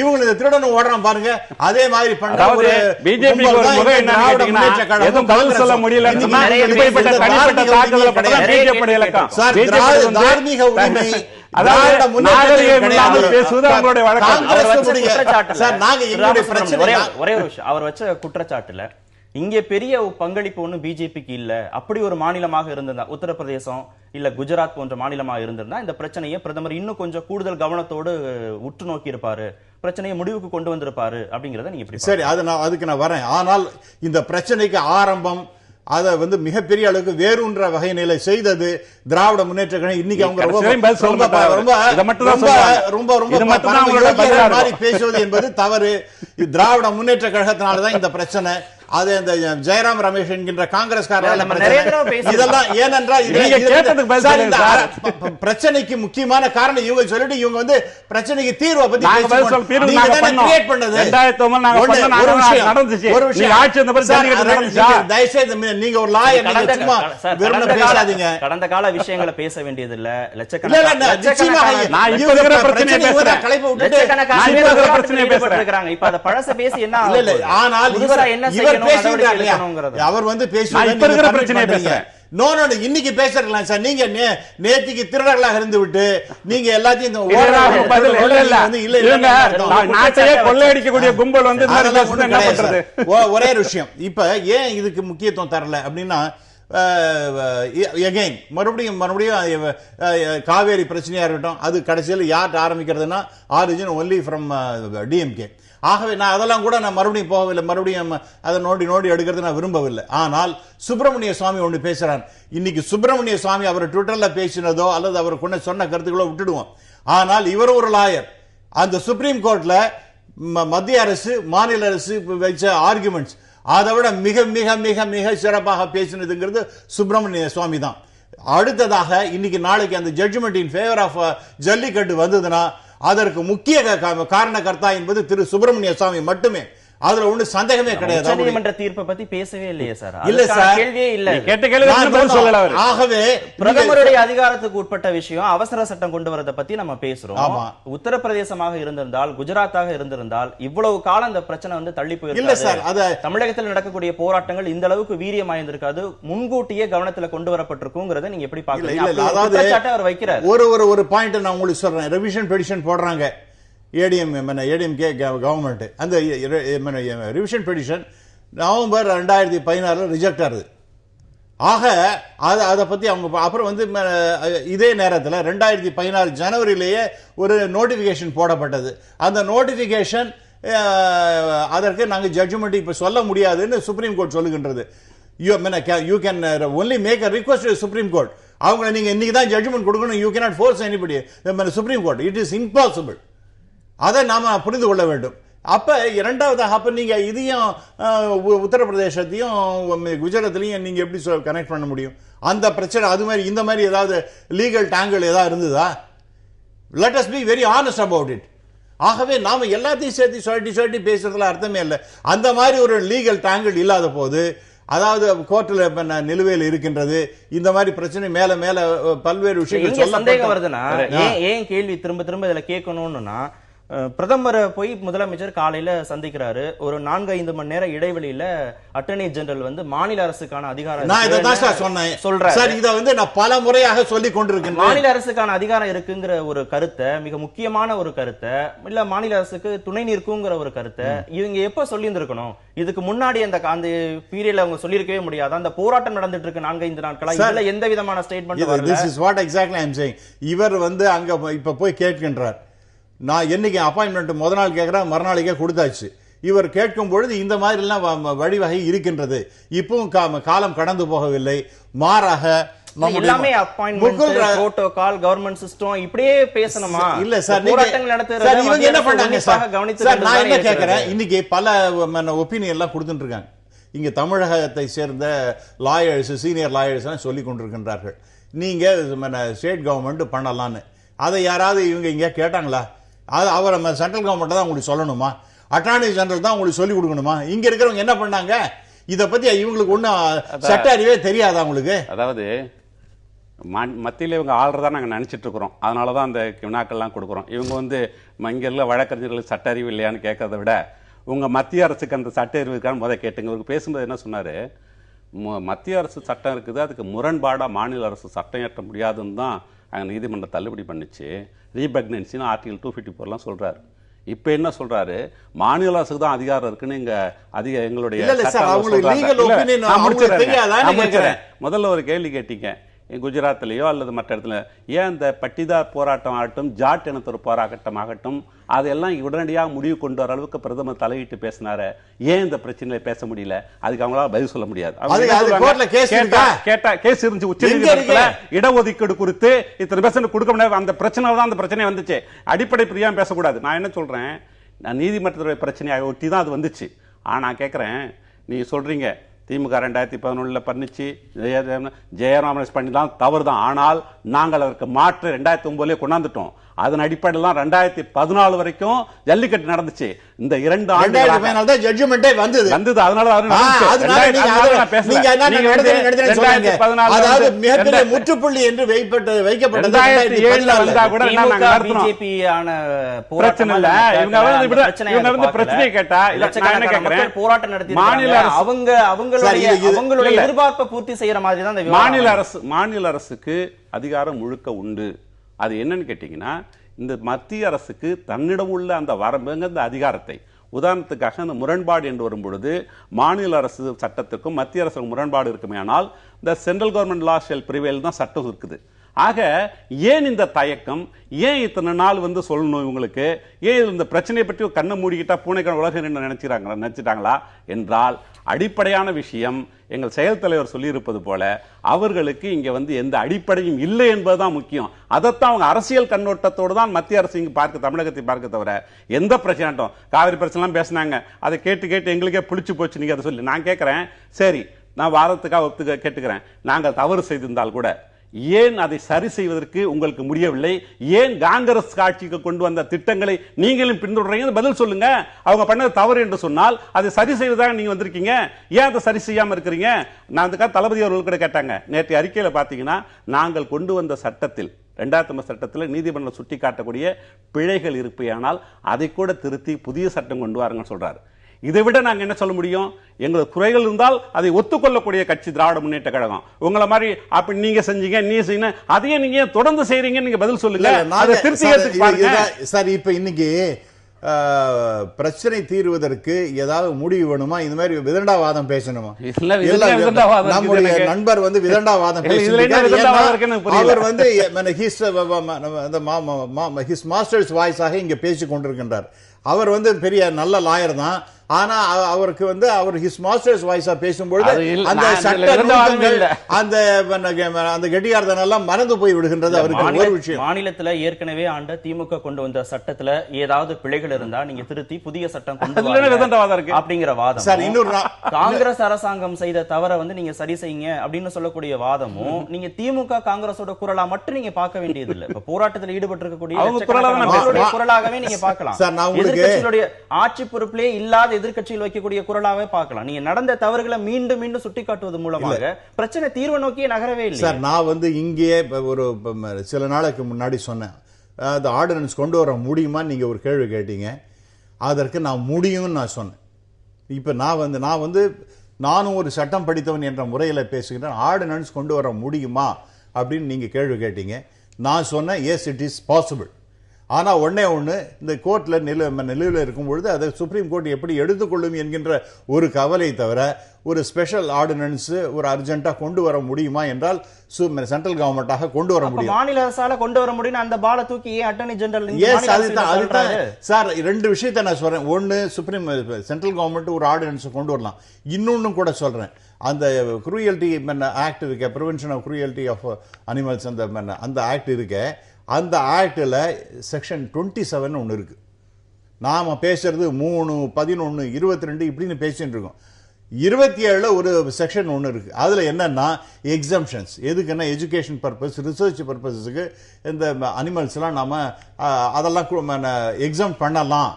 Speaker 2: இவங்க திருடன் ஓடுறான் பாருங்க. அதே மாதிரி தார்மீக உரிமை
Speaker 1: அவர் வச்ச குற்றச்சாட்டுல இங்கே பெரிய பங்களிப்பு ஒன்னும் பிஜேபிக்கு இல்ல. அப்படி ஒரு மாநிலமாக இருந்திருந்தா உத்தரப்பிரதேசம் இல்ல குஜராத் போன்ற மாநிலமாக இருந்திருந்தா இந்த பிரச்சனையை பிரதமர் இன்னும் கொஞ்சம் கூடுதல் கவனத்தோடு உற்று நோக்கி இருப்பாரு, பிரச்சனையை முடிவுக்கு கொண்டு வந்திருப்பாரு அப்படிங்கறத நீங்க எப்படி?
Speaker 2: சரி, அதுக்கு நான் வரேன். ஆனால் இந்த பிரச்சனைக்கு ஆரம்பம் அதை மிகப்பெரிய அளவுக்கு வேறுன்ற வகையில செய்தது திராவிட முன்னேற்ற கழகம். இன்னைக்கு அவங்க ரொம்ப பேசுவது என்பது தவறு. திராவிட முன்னேற்ற கழகத்தினாலதான் இந்த பிரச்சனை. அது அந்த ஜெயராம் ரமேஷ் என்கின்ற காங்கிரஸ்காரர் இதெல்லாம் ஏனென்றால் பிரச்சனைக்கு முக்கியமான காரணம் இவங்க சொல்லிட்டு இவங்க பிரச்சனைக்கு தீர்வை பத்தி தயவுசெய்து நீங்க ஒரு லாயர் பேசாதீங்க.
Speaker 1: கடந்த கால விஷயங்களை பேச வேண்டியது இல்ல. இப்ப அதை பழச பேசி என்ன
Speaker 2: ஆனால் அவர் இன்னைக்கு பேசலாம் சார். நீங்க நேத்திக்கு திருடர்களாக இருந்து விட்டு நீங்க எல்லாத்தையும் கொள்ளையடிக்கக்கூடிய கும்பல் ஒரே விஷயம். இப்ப ஏன் இதுக்கு முக்கியத்துவம் தரல அப்படின்னா மறுபடியும் காவேரி பிரச்சனையா இருக்கட்டும், அது கடைசியில் யார் ஆரம்பிக்கிறதுனா ஆரிஜின் ஒன்லி ஃப்ரம் டிஎம்கே. ஆகவே நான் அதெல்லாம் கூட நான் மறுபடியும் போகவில்லை, மறுபடியும் அதை நோண்டி எடுக்கிறது நான் விரும்பவில்லை. ஆனால் சுப்பிரமணிய சுவாமி ஒன்று பேசுறார். இன்னைக்கு சுப்பிரமணிய சுவாமி அவர் ட்விட்டர்ல பேசினதோ அல்லது அவர் சொன்ன கருத்துக்களோ விட்டுடுவோம். ஆனால் இவர் ஒரு லாயர். அந்த சுப்ரீம் கோர்ட்ல மத்திய அரசு மாநில அரசு வச்ச ஆர்குமெண்ட்ஸ் அதை விட மிக மிக மிக மிக சிறப்பாக பேசினதுங்கிறது சுப்பிரமணிய சுவாமி தான். அடுத்ததாக இன்னைக்கு நாளைக்கு அந்த judgement in favour of jallikattu வந்ததுன்னா அதற்கு முக்கிய காரணகர்த்தா என்பது திரு சுப்பிரமணிய சுவாமி மட்டுமே. அதுல ஒண்ணு சந்தேகமே கிடையாது.
Speaker 1: நீதிமன்ற தீர்ப்பை பத்தி பேசவே இல்லையே சார்.
Speaker 2: இல்ல சார்,
Speaker 1: கேள்வியே இல்ல.
Speaker 2: ஆகவே
Speaker 1: பிரதமருடைய அதிகாரத்துக்கு உட்பட்ட விஷயம் அவசர சட்டம் கொண்டு வரதை பத்தி நம்ம பேசுறோம். உத்தரப்பிரதேசமாக இருந்திருந்தால் குஜராத்தாக இருந்திருந்தால் இவ்வளவு காலம் இந்த பிரச்சனை தள்ளி போயிருக்காது. தமிழகத்தில் நடக்கக்கூடிய போராட்டங்கள் இந்த அளவுக்கு வீரியம் வாய்ந்திருக்காது. முன்கூட்டியே கவனத்துல கொண்டு வரப்பட்டிருக்குங்கிறத நீங்க எப்படி பாக்குறீங்க?
Speaker 2: அதாவது அவர் வைக்கிறார். ஒரு பாயிண்ட் நான் உங்களுக்கு சொல்றேன். ரிவிஷன் பெடிஷன் போடுறாங்க ஏடிஎம்கே கவர்மெண்ட். அந்த ரிவிஷன் பெடிஷன் நவம்பர் 2016 ரிஜெக்ட் ஆகுது. ஆக அதை பத்தி அவங்க அப்புறம் இதே நேரத்தில் 2016 ஜனவரியிலேயே ஒரு நோட்டிபிகேஷன் போடப்பட்டது. அந்த நோட்டிபிகேஷன் அதற்கு நாங்கள் ஜட்ஜ்மெண்ட் இப்ப சொல்ல முடியாதுன்னு சுப்ரீம் கோர்ட் சொல்லுகின்றது. You can only make a request to supreme court. அவங்க நீங்க இன்னைக்கு தான் ஜட்ஜ்மெண்ட் கொடுக்கணும். You cannot force anybody supreme court. It is impossible. அதை நாம புரிந்து கொள்ள வேண்டும். அப்ப இரண்டாவதாக அப்ப நீங்க இதையும் உத்தரப்பிரதேசத்தையும் குஜராத்லையும் நீங்க எப்படி கனெக்ட் பண்ண முடியும்? அந்த பிரச்சனை அது மாதிரி இந்த மாதிரி ஏதாவது லீகல் டேங்கிள் ஏதாவது இருந்ததா? Let us be very honest about it. ஆகவே நாம எல்லாத்தையும் சேர்த்து சொல்லி பேசுறதுல அர்த்தமே இல்லை. அந்த மாதிரி ஒரு லீகல் டேங்கிள் இல்லாத போது, அதாவது கோர்ட்டில் நிலுவையில் இருக்கின்றது இந்த மாதிரி பிரச்சனை மேல மேல பல்வேறு விஷயங்கள்
Speaker 1: சந்தேகம் வருதுன்னா ஏன் கேள்வி திரும்ப திரும்ப இதுல கேட்கணும்னா, பிரதமரை போய் முதலமைச்சர் காலையில சந்திக்கிறாரு. ஒரு 4-5 மணி நேர இடைவெளியில அட்டர்னி ஜெனரல் மாநில அரசுக்கான அதிகாரம்
Speaker 2: நான் பல முறையாக சொல்லிக் கொண்டிருக்கேன்.
Speaker 1: மாநில அரசுக்கான அதிகாரம் இருக்குங்கிற ஒரு கருத்தை, மிக முக்கியமான ஒரு கருத்தை, இல்ல மாநில அரசுக்கு துணை நிற்குங்கிற ஒரு கருத்தை இவங்க எப்ப சொல்லி இருந்திருக்கணும்? இதுக்கு முன்னாடி அந்த பீரியட்ல அவங்க சொல்லியிருக்கவே முடியாது. அந்த போராட்டம் நடந்துட்டு இருக்கு 4-5 நாட்களா. இதுல எந்த விதமான statement?
Speaker 2: This is what exactly I am saying. இவர் அங்க இப்ப போய் கேட்கின்றார். நான் என்னைக்கு அப்பாயின்மெண்ட் முத நாள் கேட்கிறேன், மறுநாளைக்கே கொடுத்தாச்சு. இவர் கேட்கும் பொழுது இந்த மாதிரி எல்லாம் வழிவகை இருக்கின்றது. இப்பவும் காலம் கடந்து போகவில்லை. மாறாக
Speaker 1: எல்லாமே அப்பாயின்ட்மென்ட் புரோட்டோகால் கவர்மெண்ட் சிஸ்டம் இப்படியே பேசணுமா?
Speaker 2: இல்ல சார்,
Speaker 1: போராட்டங்கள் நடத்துறது
Speaker 2: இவங்க என்ன பண்ணாங்க சார்?
Speaker 1: கவனித்து
Speaker 2: நான் என்ன கேக்குறேன், இன்னைக்கு பல ஒப்பீனியன் எல்லாம் கொடுத்துட்டு இருக்காங்க. இங்க தமிழகத்தை சேர்ந்த லாயர்ஸ், சீனியர் லாயர்ஸ் எல்லாம் சொல்லி கொண்டிருக்கின்றார்கள், நீங்க ஸ்டேட் கவர்மெண்ட் பண்ணலான்னு. அதை யாராவது இவங்க இங்க கேட்டாங்களா? அது அவர் சென்ட்ரல் கவர்மெண்ட் தான் உங்களுக்கு சொல்லணுமா? அட்டார்னி ஜெனரல் தான் உங்களுக்கு சொல்லி கொடுக்கணுமா? இங்க இருக்கிறவங்க என்ன பண்ணாங்க? இத பத்தி இவங்களுக்கு ஒன்னும் சட்ட அறிவே தெரியாதா உங்களுக்கு?
Speaker 3: அதாவது மத்தியில் இவங்க ஆள்றதா நாங்கள் நினைச்சிட்டு இருக்கிறோம். அதனாலதான் அந்த வினாக்கள்லாம் கொடுக்குறோம். இவங்க இங்க உள்ள வழக்கறிஞர்களுக்கு சட்ட அறிவு இல்லையான்னு கேட்கறத விட உங்க மத்திய அரசுக்கு அந்த சட்ட அறிவு இருக்கான்னு முதல் கேட்டுங்க. இவருக்கு பேசும்போது என்ன சொன்னாரு, மத்திய அரசு சட்டம் இருக்குது, அதுக்கு முரண்பாடா மாநில அரசு சட்டம் இயற்ற முடியாதுன்னு தான் அங்கே நீதிமன்றம் தள்ளுபடி பண்ணிச்சு. ரீபக்னன்சின்னு ஆர்டிகல் 254 சொல்றாரு. இப்ப என்ன சொல்றாரு, மாநில அரசுக்கு தான் அதிகாரம் இருக்குன்னு எங்களுடைய முதல்ல ஒரு கேள்வி கேட்டீங்க. குஜராத்லயோ அல்லது மற்ற இடத்துல ஏன் இந்த பட்டிதார் போராட்டம் ஆகட்டும், ஜாட் இனத்தொரு போராட்டம் ஆகட்டும், அதெல்லாம் உடனடியாக முடிவு கொண்டு வர அளவுக்கு பிரதமர் தலையிட்டு பேசினாரு. ஏன் இந்த பிரச்சனையில பேச முடியல? அதுக்கு அவங்களால பதில் சொல்ல முடியாது. கேட்டா கேஸ் இருந்துச்சு உச்ச நீதிமன்றத்துல, இடஒதுக்கீடு குறித்து இத்தனை பேச கொடுக்க முடியாது. அந்த பிரச்சனை தான் அந்த பிரச்சனை வந்துச்சு. அடிப்படை பிரியாம பேசக்கூடாது. நான் என்ன சொல்றேன், நான் நீதிமன்றத்துடைய பிரச்சனையை ஒட்டி தான் அது வந்துச்சு. ஆனா கேட்கிறேன், நீ சொல்றீங்க திமுக 2011 பண்ணிச்சு, ஜெயராமன் பண்ணிதான் தவறு தான். ஆனால் நாங்கள் அதற்கு மாற்று 2009 கொண்டாந்துட்டோம். அதன் அடிப்படையில் 2014 வரைக்கும் ஜல்லிக்கட்டு நடந்துச்சு. இந்த 2 ஆண்டுகள்
Speaker 2: ஜட்ஜ்மென்ட்டே வந்தது.
Speaker 3: அதனால
Speaker 2: முற்றுப்புள்ளி என்று வைக்கப்பட்டது.
Speaker 3: பிரச்சனை இல்ல. இவங்க பிரச்சனை கேட்டா
Speaker 1: போராட்டம் நடத்தி அவங்களுடைய எதிர்பார்ப்பை பூர்த்தி செய்யற மாதிரி தான்
Speaker 3: மாநில அரசுக்கு அதிகாரம் முழுக்க உண்டு. அது என்னன்னு கேட்டீங்கன்னா, இந்த மத்திய அரசுக்கு தன்னிடம் உள்ள அந்த வரம்புங்க அந்த அதிகாரத்தை, உதாரணத்துக்காக அந்த முரண்பாடு என்று வரும்பொழுது மாநில அரசு சட்டத்திற்கும் மத்திய அரசுக்கும் முரண்பாடு இருக்குமே, ஆனால் இந்த சென்ட்ரல் கவர்மெண்ட் லா ஷெல் பிரிவேல் தான் சட்டம் இருக்குது. ஆக ஏன் இந்த தயக்கம், ஏன் இத்தனை நாள் சொல்லணும் இவங்களுக்கு? ஏன் இந்த பிரச்சனையை பற்றி கண்ணை மூடிக்கிட்டா பூனைக்கான உலகம் என்ன நினைச்சிட்டாங்களா என்றால், அடிப்படையான விஷயம் எங்கள் செயல் தலைவர் சொல்லியிருப்பது போல அவர்களுக்கு இங்க எந்த அடிப்படையும் இல்லை என்பதுதான் முக்கியம். அதைத்தான் அவங்க அரசியல் கண்ணோட்டத்தோடு தான் மத்திய அரசு இங்க தமிழகத்தை பார்க்க தவிர எந்த பிரச்சனை, காவிரி பிரச்சனை பேசினாங்க, அதை கேட்டு எங்களுக்கே புளிச்சு போச்சு. நீங்க அதை சொல்லி நான் கேட்கிறேன், சரி நான் வாரத்துக்காக கேட்டுக்கிறேன், நாங்கள் தவறு செய்திருந்தால் கூட ஏன் அதை சரி செய்வதற்கு உங்களுக்கு முடியவில்லை? ஏன் காங்கிரஸ் ஆட்சிக்கு கொண்டு வந்த திட்டங்களை நீங்களும் பின்தொடர்றீங்க? பதில் சொல்லுங்க. அவங்க பண்ணது தவறு என்று சொன்னால் அதை சரி செய்வதாக நீங்க வந்திருக்கீங்க, ஏன் அதை சரி செய்யாம இருக்கிறீங்க? நான் அதுக்காக தளபதி அவர்கள் கூட கேட்டாங்க. நேற்று அறிக்கையில பாத்தீங்கன்னா, நாங்கள் கொண்டு வந்த சட்டத்தில் 2000 சட்டத்தில் நீதிமன்றம் சுட்டி காட்டக்கூடிய பிழைகள் இருப்பேயானால் அதை கூட திருத்தி புதிய சட்டம் கொண்டு வாருங்கன்னு சொல்றாரு. இதை விட நாங்க என்ன சொல்ல முடியும்? எங்களுக்கு குறைகள் இருந்தால் அதை ஒத்துக்கொள்ளக்கூடிய கட்சி திராவிட முன்னேற்ற கழகம். உங்களை மாதிரி அப்படி நீங்க செஞ்சீங்க, நீங்க செய்யணும், அதையே நீங்க தொடர்ந்து செய்றீங்க, நீங்க பதில் சொல்லுங்க.
Speaker 2: சார், இப்ப இன்னைக்கு பிரச்சனை தீர்வதற்கு ஏதாவது முடிவு வேணுமா? இந்த மாதிரி விதண்டாவாதம் பேசணுமா? நம்முடைய நண்பர் விதண்டாவாதம் அவர் ஹிஸ் மாஸ்டர்ஸ் வாய்ஸாக இங்க பேசிக் கொண்டிருக்கின்றார். அவர் பெரிய நல்ல லாயர் தான். ஆனா அவருக்கு அவர் ஹிஸ் மாஸ்டர்ஸ் வாய்ஸா பேசும்பொழுது அந்த அந்த கெட்டியார்தனம் எல்லாம் மறந்து போய் விடுகின்றது. அவருக்கு ஒரு விஷயம்,
Speaker 1: மாநிலத்துல ஏற்கனவே ஆண்ட திமுக கொண்டு வந்த சட்டத்துல ஏதாவது பிழைகள் இருந்தா நீங்க திருத்தி புதிய சட்டம் கொண்டு அப்படிங்கிற வாதம் சார். இன்னொரு காங்கிரஸ் அரசாங்கம் செய்த தவற நீங்க சரி செய்யுங்க அப்படின்னு சொல்லக்கூடிய வாதமும் நீங்க திமுக காங்கிரஸோட குரலா மட்டும் நீங்க பார்க்க வேண்டியது இல்ல. இப்ப போராட்டத்தில் ஈடுபட்டு இருக்கக்கூடிய குரலாகவே நீங்க பார்க்கலாம். எதிர்க்கட்சிகளுடைய ஆட்சி பொறுப்பிலே இல்லாத எதிர்க்கட்சியில் வைக்கக்கூடிய குரலாவே பார்க்கலாம். நீங்க நடந்த தவறுகளை மீண்டும் மீண்டும் சுட்டிக்காட்டுவது மூலமாக பிரச்சனை தீர்வு நோக்கியே நகரவே இல்லை
Speaker 2: சார். நான் இங்கே ஒரு சில நாளைக்கு முன்னாடி சொன்னேன், அந்த ஆர்டினன்ஸ் கொண்டு வர முடியுமா நீங்க ஒரு கேள்வி கேட்டீங்க. அதற்கு நான் முடியும்னு நான் சொன்னேன். இப்ப நானும் ஒரு சட்டம் படித்தவன் என்ற முறையில் பேசுகிறேன். ஆர்டினன்ஸ் கொண்டு வர முடியுமா அப்படின்னு நீங்க கேள்வி கேட்டீங்க. நான் சொன்னேன், எஸ் இட் இஸ் பாசிபிள். ஆனா ஒன்னே ஒண்ணு, இந்த கோர்ட்ல நிலுவையில் இருக்கும் பொழுது அதை சுப்ரீம் கோர்ட் எப்படி எடுத்துக்கொள்ளும் என்கின்ற ஒரு கவலை தவிர ஒரு ஸ்பெஷல் ஆர்டினன்ஸ் ஒரு அர்ஜென்ட்டா கொண்டு வர முடியுமா என்றால் சென்ட்ரல் கவர்மெண்டாக கொண்டு வர முடியும்.
Speaker 1: மாநில அரசால கொண்டு வர முடியும். அந்த பால தூக்கி அட்டர்னி ஜெனரல்
Speaker 2: அதுதான் சார். ரெண்டு விஷயத்தை நான் சொல்றேன். ஒன்னு, சென்ட்ரல் கவர்மெண்ட் ஒரு ஆர்டினன்ஸ் கொண்டு வரலாம். இன்னொன்னு கூட சொல்றேன், அந்த குரூயல்டி ஆக்ட் இருக்க, prevention of cruelty of animals அந்த ஆக்ட் இருக்க, அந்த ஆக்டில் செக்ஷன் 27 ஒன்று இருக்கு. நாம் பேசுறது 3, 11, 22 இப்படின்னு பேசிட்டு இருக்கோம். 27 ஒரு செக்ஷன் ஒன்று இருக்கு. அதில் என்னன்னா எக்ஸம்ஷன்ஸ். எதுக்குன்னா எஜுகேஷன் பர்பஸ், ரிசர்ச் பர்பஸுக்கு இந்த அனிமல்ஸ்லாம் நாம அதெல்லாம் எக்ஸாம் பண்ணலாம்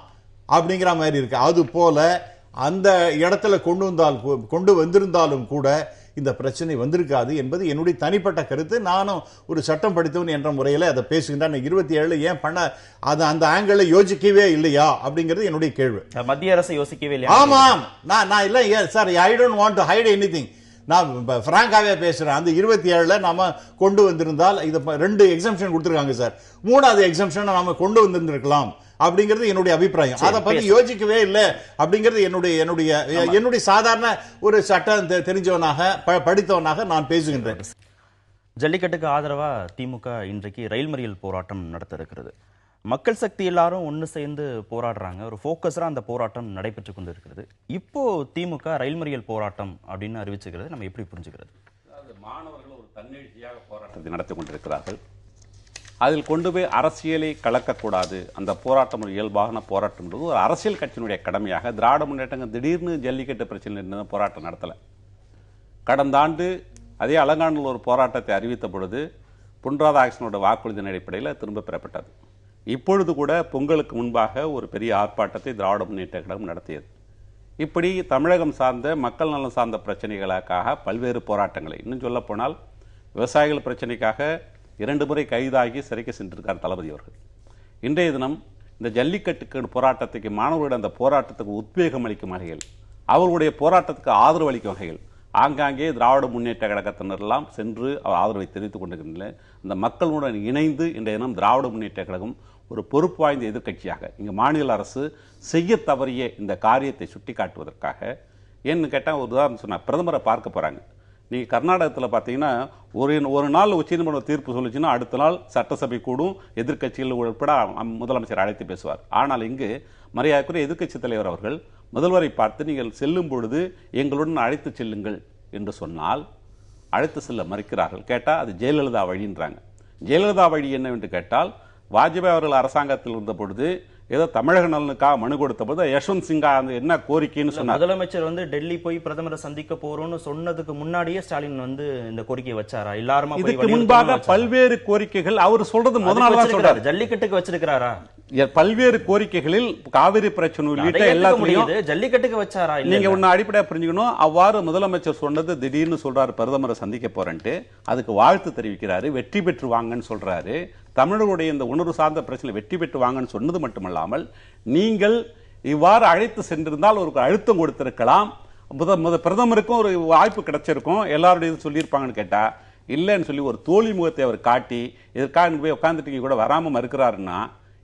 Speaker 2: அப்படிங்கிற மாதிரி இருக்கு. அது போல அந்த இடத்துல கொண்டு வந்திருந்தாலும் கூட இந்த பிரச்சனை வந்திருக்காது என்பது என்னுடைய தனிப்பட்ட கருத்து. நானும் ஒரு சட்டம் படித்தவன் என்ற முறையில் அதை பேசுகின்றேன். 27 ஏன் பண்ண அந்த ஆங்கிள் யோசிக்கவே இல்லையா அப்படிங்கிறது என்னுடைய கேள்வி.
Speaker 1: மத்திய அரசு யோசிக்கவே இல்லையா?
Speaker 2: ஆமாம், நான் இல்லை sir, I don't want to hide anything. நான் பிராங்காவே பேசுறேன். அந்த 27 நாம கொண்டு வந்திருந்தால் இது 2 எக்ஸம்ஷன் கொடுத்துருக்காங்க சார். 3வது எக்ஸம்ஷன் நாம கொண்டு வந்திருக்கலாம் அப்படிங்கிறது என்னுடைய அபிப்பிராயம். அதை பத்தி யோசிக்கவே இல்லை அப்படிங்கிறது என்னுடைய சாதாரண ஒரு சட்டம் தெரிஞ்சவனாக படித்தவனாக நான் பேசுகின்றேன்.
Speaker 1: ஜல்லிக்கட்டுக்கு ஆதரவா திமுக இன்றைக்கு ரயில் மறியல் போராட்டம் நடத்த இருக்கிறது. மக்கள் சக்தி எல்லாரும் ஒன்று சேர்ந்து போராடுறாங்க. ஒரு ஃபோக்கஸரா அந்த போராட்டம் நடைபெற்று கொண்டு இருக்கிறது. இப்போ திமுக ரயில் மறியல் போராட்டம் அப்படின்னு அறிவிச்சுக்கிறது நம்ம எப்படி புரிஞ்சுக்கிறது?
Speaker 3: மாணவர்கள் ஒரு தன்னெழுச்சியாக போராட்டத்தை நடத்தி கொண்டிருக்கிறார்கள். அதில் கொண்டு போய் அரசியலை கலக்கக்கூடாது. அந்த போராட்டம் ஒரு இயல்பான போராட்டம் என்பது ஒரு அரசியல் கட்சியினுடைய கடமையாக திராவிட முன்னேற்றங்கள் திடீர்னு ஜல்லிக்கட்டு பிரச்சனை போராட்டம் நடத்தலை. கடந்த ஆண்டு அதே அலங்காநல்லூர் ஒரு போராட்டத்தை அறிவித்த பொழுது பொன் ராதாகிருஷ்ணனோட வாக்குறுதியின் அடிப்படையில் திரும்ப பெறப்பட்டது. இப்பொழுது கூட பொங்கலுக்கு முன்பாக ஒரு பெரிய ஆர்ப்பாட்டத்தை திராவிட முன்னேற்ற கழகம் நடத்தியது. இப்படி தமிழகம் சார்ந்த மக்கள் நலன் சார்ந்த பிரச்சனைகளுக்காக பல்வேறு போராட்டங்களை, இன்னும் சொல்ல போனால் விவசாயிகள் பிரச்சனைக்காக 2 முறை கைதாகி சிறைக்கு சென்றிருக்கார் தளபதி அவர்கள். இன்றைய தினம் இந்த ஜல்லிக்கட்டு போராட்டத்துக்கு மாணவர்களுடைய அந்த போராட்டத்துக்கு உத்வேகம் அளிக்கும் வகையில், அவர்களுடைய போராட்டத்துக்கு ஆதரவு அளிக்கும் வகையில் ஆங்காங்கே திராவிட முன்னேற்ற கழகத்தினர் எல்லாம் சென்று அவர் ஆதரவை தெரிவித்துக் கொண்டிருக்கின்றன. இந்த மக்களுடன் இணைந்து இன்றைய தினம் திராவிட முன்னேற்ற கழகம் ஒரு பொறுப்பு வாய்ந்த எதிர்க்கட்சியாக இங்கு மாநில அரசு செய்ய தவறிய இந்த காரியத்தை சுட்டிக்காட்டுவதற்காக, ஏன்னு கேட்டால் ஒரு உதாரணம் சொன்னால் பிரதமரை பார்க்க போறாங்க. நீங்கள் கர்நாடகத்தில் பார்த்தீங்கன்னா ஒரு நாள் உச்சநீதிமன்றம் தீர்ப்பு சொல்லிச்சுன்னா அடுத்த நாள் சட்டசபை கூடும், எதிர்க்கட்சிகள் உட்பட முதலமைச்சர் அழைத்து பேசுவார். ஆனால் இங்கு மரியாதைக்குரிய எதிர்க்கட்சி தலைவர் அவர்கள் முதல்வரை பார்த்து நீங்கள் செல்லும் பொழுது எங்களுடன் அழைத்து செல்லுங்கள் என்று சொன்னால் அழைத்து செல்ல மறுக்கிறார்கள். கேட்டால் அது ஜெயலலிதா வழின்றாங்க. ஜெயலலிதா வழி என்னவென்று கேட்டால், வாஜ்பாய் அவர்கள் அரசாங்கத்தில் இருந்த பொழுது ஏதோ தமிழக நலனுக்காக மனு கொடுத்த போது யஷ்வந்த் சிங்கா அந்த என்ன கோரிக்கைன்னு சொன்னார்.
Speaker 1: முதலமைச்சர் டெல்லி போய் பிரதமரை சந்திக்க போறோம்னு சொன்னதுக்கு முன்னாடியே ஸ்டாலின் இந்த கோரிக்கையை வச்சாரா? எல்லாருமா
Speaker 3: இதுக்கு முன்பாக பல்வேறு கோரிக்கைகள் அவர் சொல்றது முதல் தான் சொல்றாரு.
Speaker 1: ஜல்லிக்கட்டுக்கு வச்சிருக்காரா?
Speaker 3: பல்வேறு கோரிக்கைகளில் காவிரி பிரச்சனை உள்ளிட்ட எல்லாத்தையும்
Speaker 1: ஜல்லிக்கட்டுக்கு வச்சாரா?
Speaker 3: நீங்க ஒன்னு அடிப்படையா புரிஞ்சுக்கணும். அவ்வாறு முதலமைச்சர் சொன்னது திடீர்னு சொல்றாரு பிரதமரை சந்திக்க போறேன்ட்டு, அதுக்கு வாழ்த்து தெரிவிக்கிறாரு, வெற்றி பெற்று வாங்கன்னு சொல்றாரு. தமிழர்களுடைய இந்த உணர்வு சார்ந்த பிரச்சனை வெற்றி பெற்று வாங்கன்னு சொன்னது மட்டுமல்லாமல், நீங்கள் இவ்வாறு அழைத்து சென்றிருந்தால் ஒரு அழுத்தம் கொடுத்திருக்கலாம், பிரதமருக்கும் ஒரு வாய்ப்பு கிடைச்சிருக்கும், எல்லாருடைய சொல்லியிருப்பாங்கன்னு கேட்டா இல்லைன்னு சொல்லி ஒரு தோழி முகத்தை அவர் காட்டி இதற்காக போய் உட்காந்துட்டு கூட வராம மறுக்கிறாருன்னா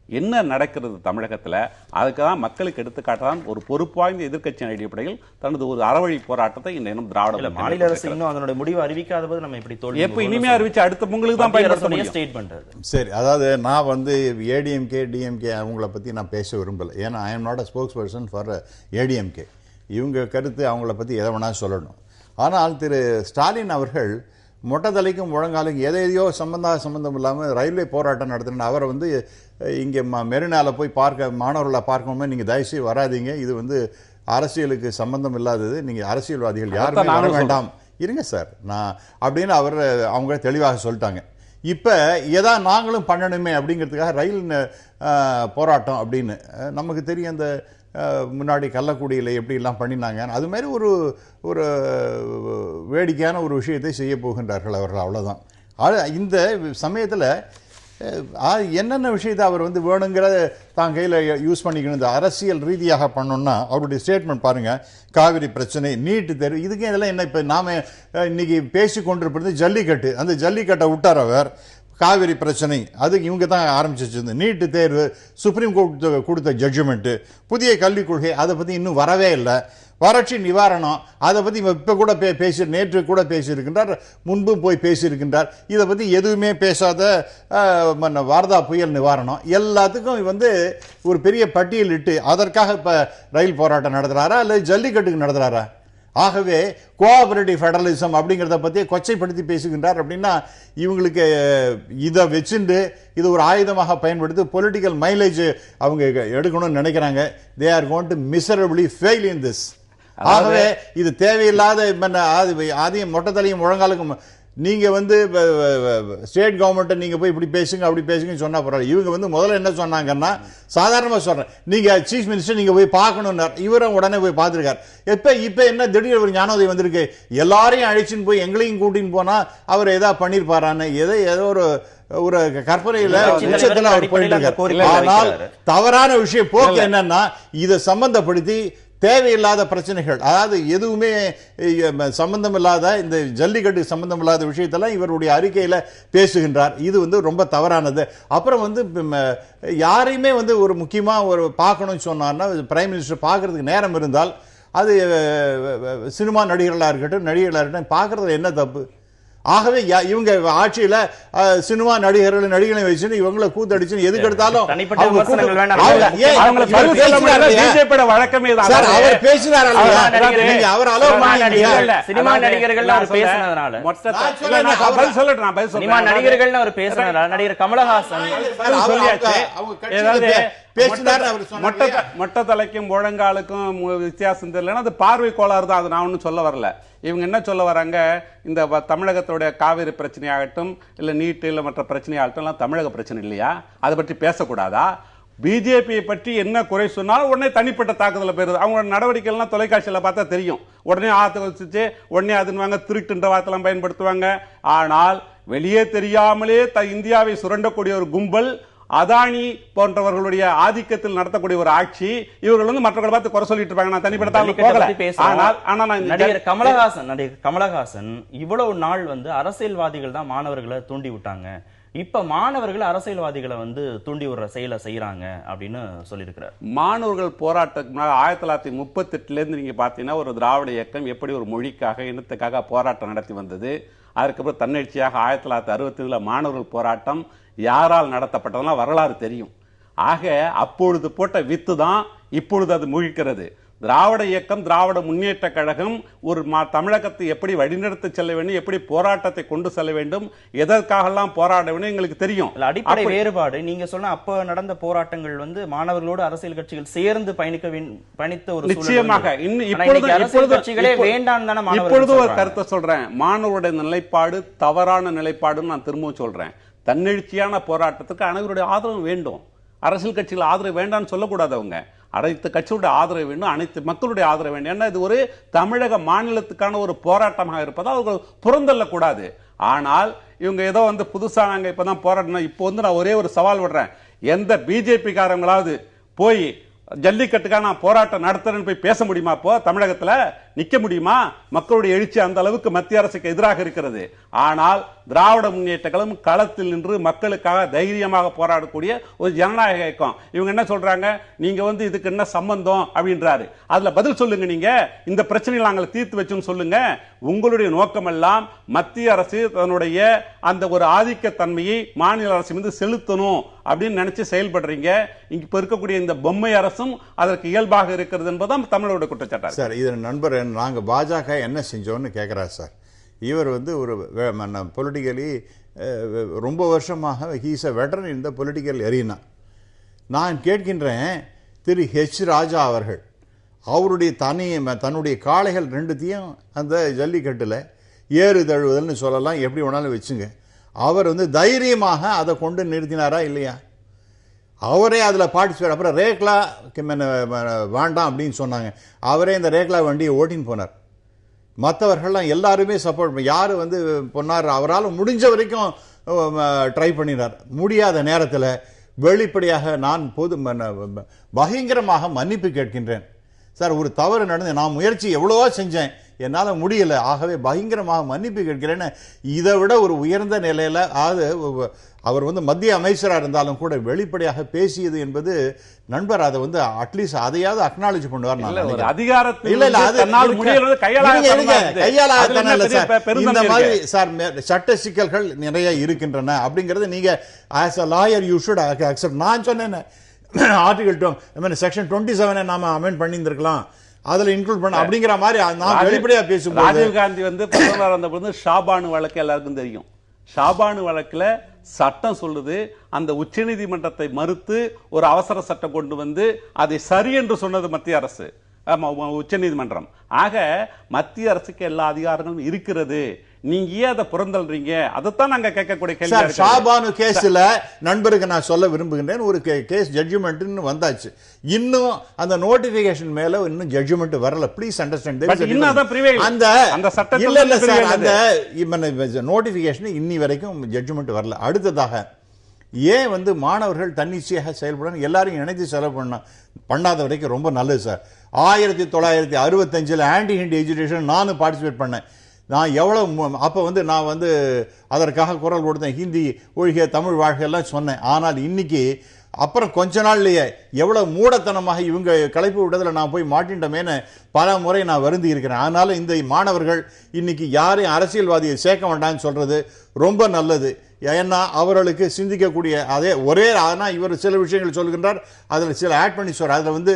Speaker 3: என்ன நடக்கிறது தமிழகத்தில்? அதுக்கு தான் மக்களுக்கு எடுத்துக்காட்டுதான் ஒரு பொறுப்பு வாய்ந்த எதிர்க்கட்சியின் அடிப்படையில் தனது ஒரு அறவழி போராட்டத்தை இந்த திராவிட
Speaker 1: மாநில அரசு இன்னும் அதனுடைய முடிவு அறிவிக்காத போது நம்ம இப்படி தோல்வி
Speaker 3: எப்ப இனிமே அறிவிச்சு அடுத்த பொங்கலுக்கு தான் பயன்படுத்த முடியும்.
Speaker 1: ஸ்டேட் பண்றது
Speaker 2: சரி. அதாவது நான் ஏடிஎம்கே டிஎம்கே அவங்கள பத்தி நான் பேச விரும்பல. ஏன்னா I am not a spokes person for ADMK. இவங்க கருத்து அவங்கள பத்தி எதை வேணா சொல்லணும். ஆனால் திரு ஸ்டாலின் அவர்கள் மொட்டை தலைக்கும் முழங்காலுக்கும் எதையோ சம்பந்தம் இல்லாமல் ரயில்வே போராட்டம் நடத்தின அவரை இங்கே மெரினாவில் போய் மாணவர்களை பார்க்கணுமே, நீங்கள் தயவுசெய்து வராதிங்க, இது அரசியலுக்கு சம்பந்தம் இல்லாதது, நீங்கள் அரசியல்வாதிகள் யாருமே வர வேண்டாம், இருங்க சார் நான் அப்படின்னு அவங்க தெளிவாக சொல்லிட்டாங்க. இப்போ எதா நாங்களும் பண்ணணுமே அப்படிங்கிறதுக்காக ரயில் போராட்டம் அப்படின்னு நமக்கு தெரியும். அந்த முன்னாடி கள்ளக்குடியில் எப்படிலாம் பண்ணினாங்க, அது மாதிரி ஒரு வேடிக்கையான ஒரு விஷயத்தை செய்ய போகின்றார்கள் அவர்கள், அவ்வளோதான். இந்த சமயத்தில் என்னென்ன விஷயத்தை அவர் வேணுங்கிற தான் கையில் யூஸ் பண்ணிக்கணும். அரசியல் ரீதியாக பண்ணோம்னா அவருடைய ஸ்டேட்மெண்ட் பாருங்கள். காவிரி பிரச்சனை, நீட்டு தேர்வு, இதுக்கு இதெல்லாம் என்ன? இப்போ நாம் இன்னைக்கு பேசி கொண்டிருப்பது ஜல்லிக்கட்டு. அந்த ஜல்லிக்கட்டை விட்டார் அவர். காவிரி பிரச்சனை அதுக்கு இவங்க தான் ஆரம்பிச்சிருந்து. நீட்டு தேர்வு, சுப்ரீம் கோர்ட் கொடுத்த ஜட்ஜ்மெண்ட்டு, புதிய கல்விக் கொள்கை, அதை பற்றி இன்னும் வரவே இல்லை. வறட்சி நிவாரணம், அதை பற்றி இப்போ கூட நேற்று கூட பேசியிருக்கின்றார், முன்பும் போய் பேசியிருக்கின்றார். இதை பற்றி எதுவுமே பேசாத வார்தா புயல் நிவாரணம், எல்லாத்துக்கும் ஒரு பெரிய பட்டியல் இட்டு அதற்காக இப்போ ரயில் போராட்டம் நடத்துகிறாரா இல்லை ஜல்லிக்கட்டுக்கு நடத்துகிறாரா? ஆகவே கோஆபரேட்டிவ் ஃபெடரலிசம் அப்படிங்கிறத பற்றி கொச்சைப்படுத்தி பேசுகின்றார். அப்படின்னா இவங்களுக்கு இதை வச்சுட்டு இது ஒரு ஆயுதமாக பயன்படுத்தி பொலிட்டிக்கல் மைலேஜ் அவங்க எடுக்கணும்னு நினைக்கிறாங்க. They are going to miserably fail in this. ஆகவே இது தேவையில்லாத ஆதியம் மொட்டத்தலையும் முழங்காலுக்கும் நீங்க வந்து ஸ்டேட் கவர்மெண்ட்டை நீங்க போய் இப்படி பேசுங்க அப்படி பேசுங்கன்னு சொன்னா பரவாயில்ல. இவங்க வந்து முதல்ல என்ன சொன்னாங்கன்னா, சாதாரணமாக சொல்றேன், நீங்க சீஃப் மினிஸ்டர் நீங்க போய் பார்க்கணும்னார். இவரும் உடனே போய் பார்த்துருக்கார். இப்ப என்ன திடீர் ஒரு ஞானோதயம் வந்திருக்கு, எல்லாரையும் அழைச்சின்னு போய் எங்களையும் கூட்டின்னு போனா அவர் ஏதாவது பண்ணிருப்பாரான்னு ஏதோ ஒரு கற்பனையில உச்சத்துல அவர் போயிட்டு இருக்கார். ஆனால் தவறான விஷயம் போக்கு என்னன்னா, இதை சம்பந்தப்படுத்தி தேவையில்லாத பிரச்சனைகள், அதாவது எதுவுமே சம்பந்தம் இல்லாத இந்த ஜல்லிக்கட்டு சம்பந்தம் இல்லாத விஷயத்தெல்லாம் இவருடைய அறிக்கையில பேசுகின்றார். இது வந்து ரொம்ப தவறானது. அப்புறம் வந்து யாரையுமே வந்து ஒரு முக்கியமா ஒரு பார்க்கணும்னு சொன்னார்னா பிரைம் மினிஸ்டர் பார்க்கறதுக்கு நேரம் இருந்தால் அது சினிமா நடிகர்களாக இருக்கட்டும் பார்க்கறதுல என்ன தப்பு? ஆகவே இவங்க ஆட்சியில சினிமா நடிகர்களை வச்சுன்னு இவங்களை கூத்தடிச்சு எதுக்கு எடுத்தாலும்
Speaker 1: சினிமா நடிகர்கள் நடிகர் கமலஹாசன்
Speaker 3: மொட்டை தலைக்கும் முழங்காலுக்கும் வித்தியாசம் தெரியலன்னா அது பார்வை கோளாறு தான். அது நான் ஒன்றும் சொல்ல வரல. இவங்க என்ன சொல்ல வராங்க, இந்த தமிழகத்துடைய காவிரி பிரச்சனையாகட்டும் இல்லை நீட்டு இல்லை மற்ற பிரச்சனையாகட்டும் எல்லாம் தமிழக பிரச்சனை இல்லையா, அதை பற்றி பேசக்கூடாதா? பிஜேபியை பற்றி என்ன குறை சொன்னாலும் உடனே தனிப்பட்ட தாக்குதல போயிருது. அவங்களோட நடவடிக்கைகள்லாம் தொலைக்காட்சியில் பார்த்தா தெரியும். உடனே ஆத்து வச்சு உடனே அதுன்னு திருட்டுன்ற வார்த்தைலாம் பயன்படுத்துவாங்க. ஆனால் வெளியே தெரியாமலே இந்தியாவை சுரண்டக்கூடிய ஒரு கும்பல், அதானி போன்றவர்களுடைய ஆதிக்கத்தில் நடத்தக்கூடிய ஒரு ஆட்சி, இவர்கள் வந்து மற்றவர்களை பார்த்து குறை சொல்லிட்டு இருப்பாங்க. நான் தனிப்பட்ட
Speaker 1: நடிகர் கமலஹாசன் இவ்வளவு நாள் வந்து அரசியல்வாதிகள் தான் மாணவர்களை தூண்டி விட்டாங்க, இப்ப மாணவர்கள் அரசியல்வாதிகளை வந்து தூண்டி விடுற செயலை செய்யறாங்க அப்படின்னு சொல்லியிருக்கிறார்.
Speaker 3: மாணவர்கள் போராட்டத்துக்கு 1938 இருந்து நீங்க பாத்தீங்கன்னா ஒரு திராவிட இயக்கம் எப்படி ஒரு மொழிக்காக இனத்துக்காக போராட்டம் நடத்தி வந்தது. அதுக்கப்புறம் தன்னெழுச்சியாக 1965 மாணவர்கள் போராட்டம் யாரால் நடத்தப்பட்டதெல்லாம் வரலாறு தெரியும். ஆக அப்பொழுது போட்ட வித்து தான் இப்பொழுது அது முழிக்கிறது. திராவிட இயக்கம், திராவிட முன்னேற்ற கழகம் ஒரு தமிழகத்தை எப்படி வழிநடத்தி செல்ல வேண்டும், எப்படி போராட்டத்தை கொண்டு செல்ல வேண்டும், எதற்காகலாம் போராட வேண்டும் எங்களுக்கு தெரியும்.
Speaker 1: அடிப்படை வேறுபாடு நீங்க சொன்ன அப்ப நடந்த போராட்டங்கள் வந்து மாணவர்களோடு அரசியல் கட்சிகள் சேர்ந்து பயணித்த ஒரு
Speaker 3: நிச்சயமாக இப்பொழுது ஒரு கருத்தை சொல்றேன். மாணவருடைய நிலைப்பாடு தவறான நிலைப்பாடுன்னு நான் திரும்பவும் சொல்றேன். தன்னெழுச்சியான போராட்டத்துக்கு அனைவருடைய ஆதரவு வேண்டும். அரசியல் கட்சிகள் ஆதரவு வேண்டாம்னு சொல்லக்கூடாது. அவங்க அனைத்து கட்சிகளுடைய ஆதரவு வேண்டும், அனைத்து மக்களுடைய ஆதரவு வேண்டும். ஏன்னா இது ஒரு தமிழக மாநிலத்துக்கான ஒரு போராட்டமாக இருப்பதால் அவர்கள் புறந்தள்ளக்கூடாது. ஆனால் இவங்க ஏதோ வந்து புதுசா நாங்க இப்பதான் போராட்டணும். இப்போ வந்து நான் ஒரே ஒரு சவால் விடுறேன், எந்த பிஜேபி காரங்களாவது போய் ஜல்லிக்கட்டுக்காக நான் போராட்டம் நடத்துறேன்னு போய் பேச முடியுமா? இப்போ தமிழகத்துல நிக்க முடியுமா? மக்களுடைய எழுச்சி அந்த அளவுக்கு மத்திய அரசுக்கு எதிராக இருக்கிறது. ஆனால் திராவிட முன்னேற்ற கழகம் களத்தில் நின்று மக்களுக்காக தைரியமாக போராடக்கூடிய ஒரு ஜனநாயக இயக்கம். இவங்க என்ன சொல்றாங்க, நீங்க வந்து இதுக்கு என்ன சம்பந்தம் அப்படின்றாரு. அதுல பதில் சொல்லுங்க. நீங்க இந்த பிரச்சனைகளை நாங்கள் தீர்த்து வச்சோம்னு சொல்லுங்க. உங்களுடைய நோக்கம் எல்லாம் மத்திய அரசு தன்னுடைய அந்த ஒரு ஆதிக்க தன்மையை மாநில அரசு மீது செலுத்தணும் அப்படின்னு நினைச்சு செயல்படுறீங்க. இப்ப இருக்கக்கூடிய இந்த பொம்மை அரசும் அதற்கு இயல்பாக இருக்கிறது என்பதுதான் தமிழோட குற்றச்சாட்டு.
Speaker 2: சார், இது நண்பர் நாங்கள் பாஜக என்ன செஞ்சோன்னு கேட்குறாரு சார். இவர் வந்து ஒரு பொலிட்டிக்கலி ரொம்ப வருஷமாக ஹீஸ் அ வெட்டரன் இந்த பொலிட்டிக்கல் எரினா. நான் கேட்கின்றேன், திரு ஹெச் ராஜா அவர்கள் அவருடைய தன்னுடைய காளைகள் ரெண்டுத்தையும் அந்த ஜல்லிக்கட்டில் ஏறு தழுவுதல்னு சொல்லலாம், எப்படி வேணாலும் வச்சுங்க. அவர் வந்து தைரியமாக அதை கொண்டு நிறுத்தினாரா இல்லையா? அவரே அதில் பார்ட்டிசிபேட். அப்புறம் ரேக்லா வேண்டாம் அப்படின்னு சொன்னாங்க. அவரே இந்த ரேக்லா வண்டியை ஓட்டின்னு போனார். மற்றவர்கள்லாம் எல்லாருமே சப்போர்ட். யார் வந்து பொன்னார் அவரால் முடிஞ்ச வரைக்கும் ட்ரை பண்ணினார். முடியாத நேரத்தில் வெளிப்படையாக நான் பயங்கரமாக மன்னிப்பு கேட்கின்றேன் சார், ஒரு தவறு நடந்து நான் முயற்சி எவ்வளவோ செஞ்சேன், என்னால் முடியல, ஆகவே பயங்கரமாக மன்னிப்பு கேட்கிறேன்னு இதை விட ஒரு உயர்ந்த நிலையில் அவர் வந்து மத்திய அமைச்சராக இருந்தாலும் கூட வெளிப்படையாக பேசியது என்பது நண்பர் அதை வந்து அட்லீஸ்ட் அதையாவது அக்னாலேஜ் பண்ணுவார். இந்த மாதிரி சார் சட்ட சிக்கல்கள் நிறைய இருக்கின்றன அப்படிங்கறது நீங்க as a lawyer you should accept. நான் சொன்னேன் ஆர்டிகல் செக்ஷன் 27 நாம அமெண்ட் பண்ணியிருந்திருக்கலாம், அதுல இன்க்ளூட் பண்ண அப்படிங்கிற மாதிரி நான் வெளிப்படையா பேசும்போது
Speaker 3: ராஜீவ் காந்தி வந்து பிரதமர் வந்த பொழுது ஷாபானு வழக்கு எல்லாருக்கும் தெரியும். ஷாபானு வழக்குல சட்டம் சொல்லுது அந்த உச்சநீதிமன்றத்தை மறுத்து ஒரு அவசர சட்டம் கொண்டு வந்து அதை சரி என்று சொன்னது மத்திய அரசு, உச்சநீதிமன்றம். ஆக மத்திய அரசுக்கு எல்லா அதிகாரங்களும் இருக்கிறது. நீங்க ஏன் அதை புறந்தல்றீங்க? அதைத்தான் நாங்க கேட்கக்கூடிய கேள்வி.
Speaker 2: ஷாபானு கேஸ்ல நண்பருக்கு நான் சொல்ல விரும்புகின்றேன், ஒரு கேஸ் ஜட்ஜ்மெண்ட் வந்தாச்சு, இன்னும் அந்த நோட்டிபிகேஷன் மேல இன்னும் ஜட்ஜ்மெண்ட் வரல. ப்ளீஸ் அண்டர்ஸ்டாண்ட், அந்த சட்டம் இல்ல இல்ல சார், அந்த நோட்டிபிகேஷன் இன்னி வரைக்கும் ஜட்ஜ்மெண்ட் வரல. அடுத்ததாக ஏன் வந்து மாணவர்கள் தன்னிச்சையாக செயல்படணும், எல்லாரும் இணைத்து செலவு பண்ணாத வரைக்கும் ரொம்ப நல்லது சார். 1965 ஆன்டி ஹிந்தி எஜுகேஷன் நானும் பார்ட்டிசிபேட் பண்ணேன். நான் எவ்வளவு அப்போ வந்து நான் வந்து அதற்காக குரல் கொடுத்தேன், ஹிந்தி ஒழிக தமிழ் வாழ்க்கை எல்லாம் சொன்னேன். ஆனால் இன்னைக்கு அப்புறம் கொஞ்ச நாள்லயே எவ்வளவு மூடத்தனமாக இவங்க கலைப்பு விட்டதில் நான் போய் மாட்டின்றமேன்னு பல முறை நான் வருந்தி இருக்கிறேன். அதனால இந்த மாணவர்கள் இன்னைக்கு யாரையும் அரசியல்வாதியை சேர்க்க வேண்டாம்னு சொல்றது ரொம்ப நல்லது. ஏன்னா அவர்களுக்கு சிந்திக்கக்கூடிய அதே ஒரே, ஆனால் இவர் சில விஷயங்கள் சொல்கின்றார், அதில் சில ஆட் பண்ணி சொல்றார். அதில் வந்து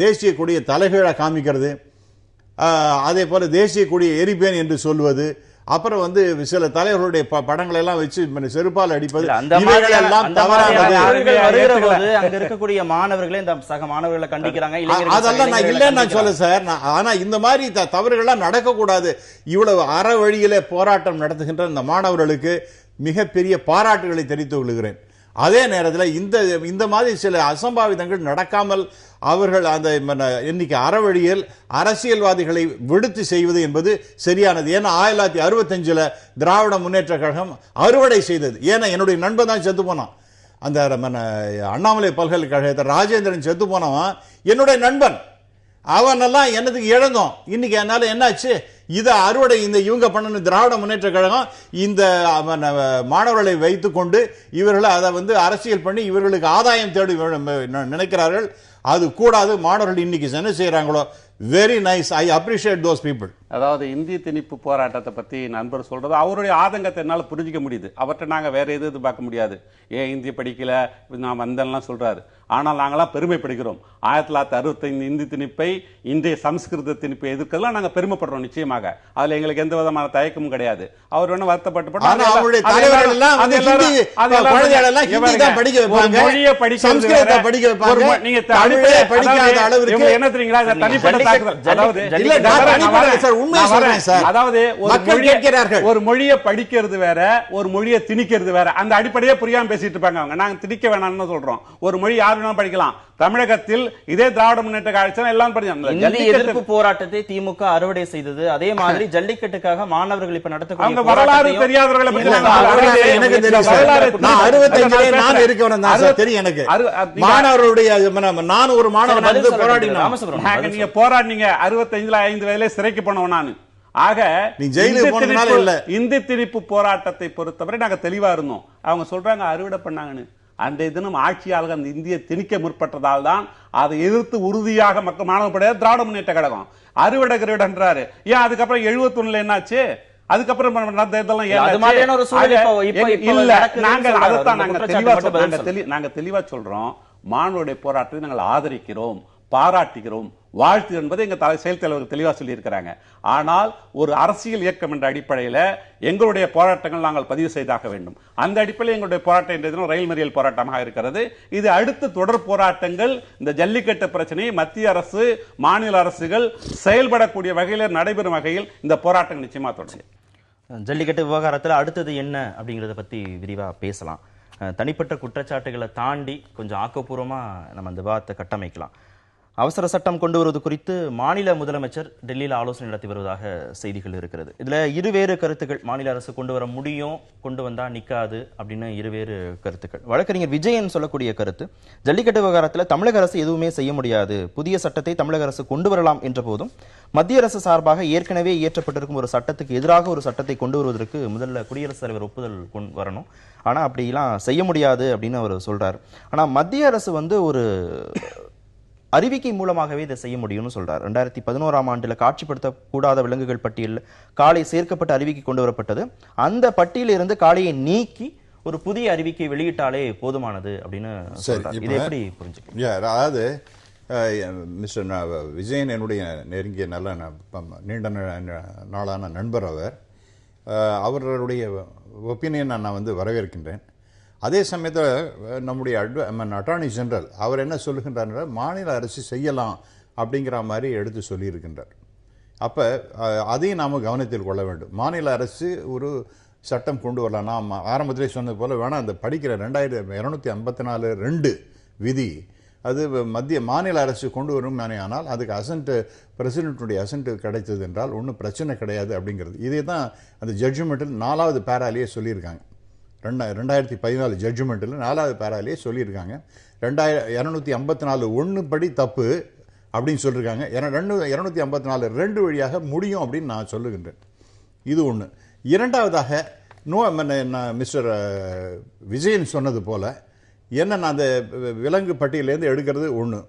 Speaker 2: தேசிய கொடியை தலைகீழாக காமிக்கிறது, அதே போல தேசிய கொடியை எரிப்பேன் என்று சொல்வது, அப்புறம் வந்து சில தலைவர்களுடைய படங்களை எல்லாம் வச்சு செருப்பால் அடிப்பது, இவைகளெல்லாம் தவறானது.
Speaker 1: அங்க இருக்கக்கூடிய மாணவர்களே இந்த சக மாணவர்களை கண்டிக்கிறாங்க.
Speaker 2: அதெல்லாம் நான் இல்லைன்னு நான் சொல்ல சார். ஆனா இந்த மாதிரி தவறுகள்லாம் நடக்கக்கூடாது. இவ்வளவு அற வழியிலே போராட்டம் நடத்துகின்ற இந்த மாணவர்களுக்கு மிகப்பெரிய பாராட்டுகளை தெரிவித்துக் கொள்கிறேன். அதே நேரத்தில் இந்த மாதிரி சில அசம்பாவிதங்கள் நடக்காமல் அவர்கள் அந்த இன்னைக்கு அறவழியில் அரசியல்வாதிகளை விடுத்து செய்வது என்பது சரியானது. ஏன்னா 1965 திராவிட முன்னேற்ற கழகம் அறுவடை செய்தது. ஏன்னா என்னுடைய நண்பன் தான் செத்து போனான், அந்த அண்ணாமலை பல்கலைக்கழகத்தை ராஜேந்திரன் செத்து போனவன் என்னுடைய நண்பன். அவனெல்லாம் என்னதுக்கு இழந்தோம். இன்னைக்கு என்னால என்னாச்சு, இதை அறுவடை இந்த இவங்க பண்ணணும் திராவிட முன்னேற்ற கழகம் இந்த மாணவர்களை வைத்துக் கொண்டு இவர்களை அதை வந்து அரசியல் பண்ணி இவர்களுக்கு ஆதாயம் தேடி நினைக்கிறார்கள். அது கூடாது. மாணவர்கள் இன்னைக்கு என்ன செய்யறாங்களோ very nice, I appreciate those people.
Speaker 3: அதாவது இந்திய திணிப்பு போராட்டத்தை பத்தி நண்பர் சொல்றது அவருடைய ஆதங்கத்தை என்னால புரிஞ்சிக்க முடியுது. அவர்கிட்ட நாங்க வேற எது பார்க்க முடியாது. ஏன் இந்திய படிக்கல நான் வந்தேன்லாம் சொல்றாரு. ஆனால் நாங்களாம் பெருமைப்படுகிறோம். 1965 இந்தி திணிப்பை, இன்றைய சமஸ்கிருத திணிப்பை எதிர்க்கலாம் நாங்க பெருமைப்படுறோம். நிச்சயமாக அதுல எங்களுக்கு எந்த விதமான தயக்கமும் கிடையாது. அவர் வேணும் வருத்தப்பட்டு
Speaker 2: மொழியை படிக்க வைப்பாங்க. நீங்க படிக்காத அளவுக்கு என்ன தெரியுங்களா, தனிப்பட்ட அதாவது ஒரு மொழியை படிக்கிறது வேற, ஒரு மொழியை திணிக்கிறது வேற. அந்த அடிப்படையே புரியாம பேசிட்டு இருப்பாங்க அவங்க. நாங்க திணிக்க வேணாம்னு சொல்றோம். ஒரு மொழி யாரு வேணாலும் படிக்கலாம். தமிழகத்தில் இதே திராவிட முன்னேற்ற கழகம் எல்லாம்
Speaker 1: எதிர்ப்பு போராட்டத்தை திமுக அறுவடை செய்தது. அதே மாதிரி ஜல்லிக்கட்டுக்காக மாணவர்கள் இப்ப நடத்தக்கூடிய
Speaker 3: வரலாறு தெரியாதவர்களை பத்தி
Speaker 2: எனக்கு தெரியும். நான் 65 நான் இருக்கவன் தான் தெரியும் எனக்கு. மாணவர்களுடைய நான் ஒரு மாணவன் போராடினேன்.
Speaker 3: நீங்க போராடினீங்க 65 5 வயதிலே சிறைக்கு போனவன் நான். ஆக இந்தி திணிப்பு போராட்டத்தை பொறுத்தவரை நாங்க தெளிவா இருந்தோம். அவங்க சொல்றாங்க அறுவடை பண்ணாங்கன்னு. அன்றைய தினம் ஆட்சியாளர்கள் அந்த இந்திய திணிக்க முற்பட்டதால் தான் அதை எதிர்த்து உறுதியாக மக்கள் மாணவ படையா திராவிட முன்னேற்ற கழகம் அறுவடைகிறாரு. ஏன் அதுக்கப்புறம் 71 என்னாச்சு? அதுக்கப்புறம் நாங்க தெளிவா சொல்றோம். மாணவருடைய போராட்டத்தை நாங்கள் ஆதரிக்கிறோம், பாராட்டுகிறோம், வாழ்த்து என்பதை எங்க செயல் தலைவர் தெளிவா சொல்லி இருக்கிறாங்க. ஆனால் ஒரு அரசியல் இயக்கம் என்ற அடிப்படையில் எங்களுடைய போராட்டங்கள் நாங்கள் பதிவு செய்தாக வேண்டும். அந்த அடிப்படையில் எங்களுடைய போராட்டம் என்ற ரயில் மறியல் போராட்டமாக இருக்கிறது. இது அடுத்த தொடர் போராட்டங்கள் இந்த ஜல்லிக்கட்டு பிரச்சனையை மத்திய அரசு, மாநில அரசுகள் செயல்படக்கூடிய வகையில் நடைபெறும் வகையில் இந்த போராட்டம் நிச்சயமா தொடரும்.
Speaker 1: ஜல்லிக்கட்டு விவகாரத்தில் அடுத்தது என்ன அப்படிங்கறத பத்தி விரிவா பேசலாம். தனிப்பட்ட குற்றச்சாட்டுகளை தாண்டி கொஞ்சம் ஆக்கப்பூர்வமா நம்ம அந்த விவாதத்தை கட்டமைக்கலாம். அவசர சட்டம் கொண்டு வருவது குறித்து மாநில முதலமைச்சர் டெல்லியில் ஆலோசனை நடத்தி வருவதாக செய்திகள் இருக்கிறது. இதுல இருவேறு கருத்துக்கள். மாநில அரசு கொண்டு வர முடியும், கொண்டு வந்தா நிக்காது அப்படின்னு இருவேறு கருத்துக்கள். வழக்கறிஞர் விஜயன் சொல்லக்கூடிய கருத்து, ஜல்லிக்கட்டு விவகாரத்தில் தமிழக அரசு எதுவுமே செய்ய முடியாது, புதிய சட்டத்தை தமிழக அரசு கொண்டு வரலாம் என்ற போதும் மத்திய அரசு சார்பாக ஏற்கனவே இயற்றப்பட்டிருக்கும் ஒரு சட்டத்துக்கு எதிராக ஒரு சட்டத்தை கொண்டு வருவதற்கு முதல்ல குடியரசுத் தலைவர் ஒப்புதல் வரணும். ஆனா அப்படிலாம் செய்ய முடியாது அப்படின்னு அவர் சொல்றாரு. ஆனா மத்திய அரசு வந்து ஒரு அறிவிக்கை மூலமாகவே இதை செய்ய முடியும்னு சொல்றாரு. 2011ஆம் ஆண்டுல காட்சிப்படுத்தக்கூடாத விலங்குகள் பட்டியலில் காளை சேர்க்கப்பட்ட அறிவிக்கை கொண்டு வரப்பட்டது. அந்த பட்டியலில் இருந்து காளையை நீக்கி ஒரு புதிய அறிவிக்கை வெளியிட்டாலே போதுமானது அப்படின்னு சொல்றாரு. இதை எப்படி புரிஞ்சுக்க?
Speaker 2: அதாவது மிஸ்டர் விஜயன் என்னுடைய நெருங்கிய நல்ல நீண்ட நாளான நண்பர் அவர். அவர்களுடைய ஒப்பீனியன் நான் வந்து வரவேற்கின்றேன். அதே சமயத்தில் நம்முடைய அட்டார்னி ஜெனரல் அவர் என்ன சொல்லுகின்றார், மாநில அரசு செய்யலாம் அப்படிங்கிற மாதிரி எடுத்து சொல்லியிருக்கின்றார். அப்போ அதையும் நாம் கவனத்தில் கொள்ள வேண்டும். மாநில அரசு ஒரு சட்டம் கொண்டு வரலாம். நாம் ஆரம்பத்திலே சொன்னது போல வேணால் அந்த படிக்கிற 2254(2) விதி அது மாநில அரசு கொண்டு வரும். ஆனால் அதுக்கு அசன்ட் பிரசிடென்ட்டுடைய அசன்ட் கிடைத்தது என்றால் ஒன்றும் பிரச்சனை கிடையாது அப்படிங்கிறது. இதே தான் அந்த ஜட்ஜ்மெண்ட்டில் 4வது பேராலேயே சொல்லியிருக்காங்க. 2014 ஜட்ஜ்மெண்ட்டில் 4வது பேராலேயே சொல்லியிருக்காங்க. 254(1) படி தப்பு அப்படின்னு சொல்லியிருக்காங்க. 254(2) வழியாக முடியும் அப்படின்னு நான் சொல்லுகின்றேன். இது ஒன்று. இரண்டாவதாக மிஸ்டர் விஜயன் சொன்னது போல என்ன அந்த விலங்கு பட்டியலேருந்து எடுக்கிறது ஒன்று.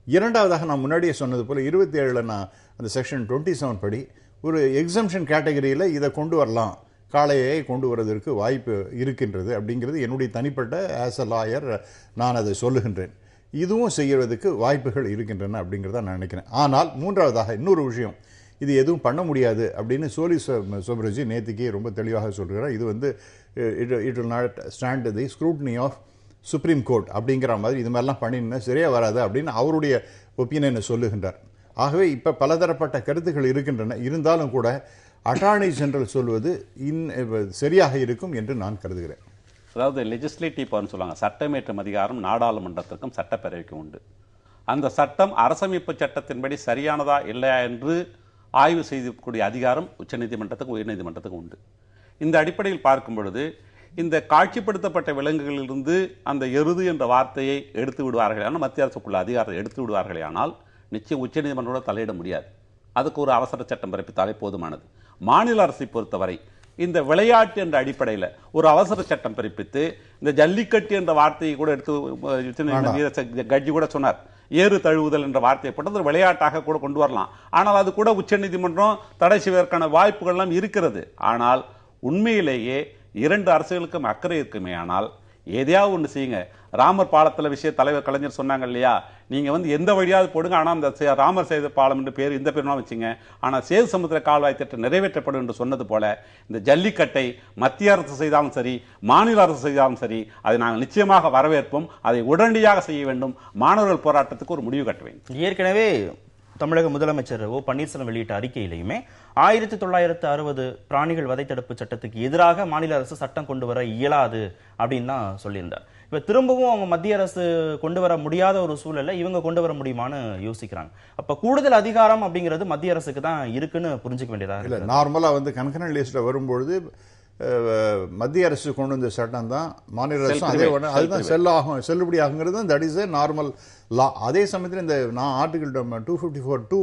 Speaker 2: இரண்டாவதாக நான் முன்னாடியே சொன்னது போல 27 நான் அந்த செக்ஷன் 27 படி ஒரு எக்ஸம்ஷன் கேட்டகரியில் இதை கொண்டு வரலாம், காளையை கொண்டு வருவதற்கு வாய்ப்பு இருக்கின்றது அப்படிங்கிறது என்னுடைய தனிப்பட்ட ஆஸ் அ லாயர் நான் அதை சொல்லுகின்றேன். இதுவும் செய்வதற்கு வாய்ப்புகள் இருக்கின்றன அப்படிங்கிறத நான் நினைக்கிறேன். ஆனால் மூன்றாவதாக இன்னொரு விஷயம், இது எதுவும் பண்ண முடியாது அப்படின்னு சோலி சோபரஜி நேற்றுக்கே ரொம்ப தெளிவாக சொல்கிறார். இது வந்து it will not stand the scrutiny of supreme court அப்படிங்கிற மாதிரி இது மாதிரிலாம் பண்ணினா சரியாக வராது அப்படின்னு அவருடைய ஒப்பீனியனை சொல்லுகின்றார். ஆகவே இப்போ பலதரப்பட்ட கருத்துக்கள் இருக்கின்றன. இருந்தாலும் கூட அட்டார்னி ஜெனரல் சொல்வது சரியாக இருக்கும் என்று நான் கருதுகிறேன்.
Speaker 3: அதாவது லெஜிஸ்லேட்டிவ் பவர்னு சொல்லுவாங்க, சட்டமேற்றும் அதிகாரம் நாடாளுமன்றத்திற்கும் சட்டப்பேரவைக்கும் உண்டு. அந்த சட்டம் அரசமைப்பு சட்டத்தின்படி சரியானதா இல்லையா என்று ஆய்வு செய்யக்கூடிய அதிகாரம் உச்சநீதிமன்றத்துக்கும் உயர்நீதிமன்றத்துக்கும் உண்டு. இந்த அடிப்படையில் பார்க்கும் பொழுது இந்த காட்சிப்படுத்தப்பட்ட விலங்குகளிலிருந்து அந்த எருது என்ற வார்த்தையை எடுத்து விடுவார்களே ஆனால், மத்திய அரசுக்குள்ள அதிகாரத்தை எடுத்து விடுவார்களே ஆனால் நிச்சயம் உச்சநீதிமன்றத்தோட தலையிட முடியாது. அதுக்கு ஒரு அவசர சட்டம் பிறப்பித்தாலே போதுமானது. மாநில அரசை பொறுத்தவரை இந்த விளையாட்டு என்ற அடிப்படையில் ஒரு அவசர சட்டம் பிறப்பித்து இந்த ஜல்லிக்கட்டு என்ற வார்த்தையை கூட எடுத்து ஜட்ஜி கூட சொன்னார், ஏறு தழுவுதல் என்ற வார்த்தையை போட்டு விளையாட்டாக கூட கொண்டு வரலாம். ஆனால் அது கூட உச்சநீதிமன்றம் தடை செய்வதற்கான வாய்ப்புகள்லாம் இருக்கிறது. ஆனால் உண்மையிலேயே 2 அரசுகளுக்கும் அக்கறை இருக்குமே ஆனால் எதையாவது ஒன்று செய்யுங்க. ராமர் பாலத்தில் விஷய தலைவர் கலைஞர் சொன்னாங்க இல்லையா, நீங்க வந்து எந்த வழியாவது போடுங்க, ஆனால் அந்த ராமர் செய்த பாலம் என்று பேர் இந்த பேர்லாம் வச்சுங்க, ஆனால் சேது சமுத்திர கால்வாய் திட்டம் நிறைவேற்றப்படும் என்று சொன்னது போல இந்த ஜல்லிக்கட்டை மத்திய அரசு செய்தாலும் சரி, மாநில அரசு செய்தாலும் சரி, அதை நாங்கள் நிச்சயமாக வரவேற்போம். அதை உடனடியாக செய்ய வேண்டும். மாணவர்கள் போராட்டத்துக்கு ஒரு முடிவு கட்ட வேண்டும்.
Speaker 1: ஏற்கனவே தமிழக முதலமைச்சர் ஓ பன்னீர்செல்வம் வெளியிட்ட அறிக்கையிலையுமே 1960 பிராணிகள் வதை தடுப்பு சட்டத்துக்கு எதிராக மாநில அரசு சட்டம் கொண்டு வர இயலாது அப்படின்னு தான் சொல்லியிருந்தார். இப்ப திரும்பவும் அவங்க மத்திய அரசு கொண்டு வர முடியாத ஒரு சூழல்ல இவங்க கொண்டு வர முடியுமான்னு யோசிக்கிறாங்க. அப்ப கூடுதல் அதிகாரம் அப்படிங்கிறது மத்திய அரசுக்கு தான் இருக்குன்னு புரிஞ்சுக்க வேண்டியதா
Speaker 2: இல்ல. நார்மலா வந்து கன்கரண்ட் லிஸ்ட்ல வரும்பொழுது மத்திய அரசு கொண்டு வந்த சட்டம் தான் மாநில அரசு அதுதான் செல்லுபடி ஆகுங்கிறது தட் இஸ் ஏ நார்மல் லா. அதே சமயத்தில் இந்த நான் ஆர்டிகல் 254(2)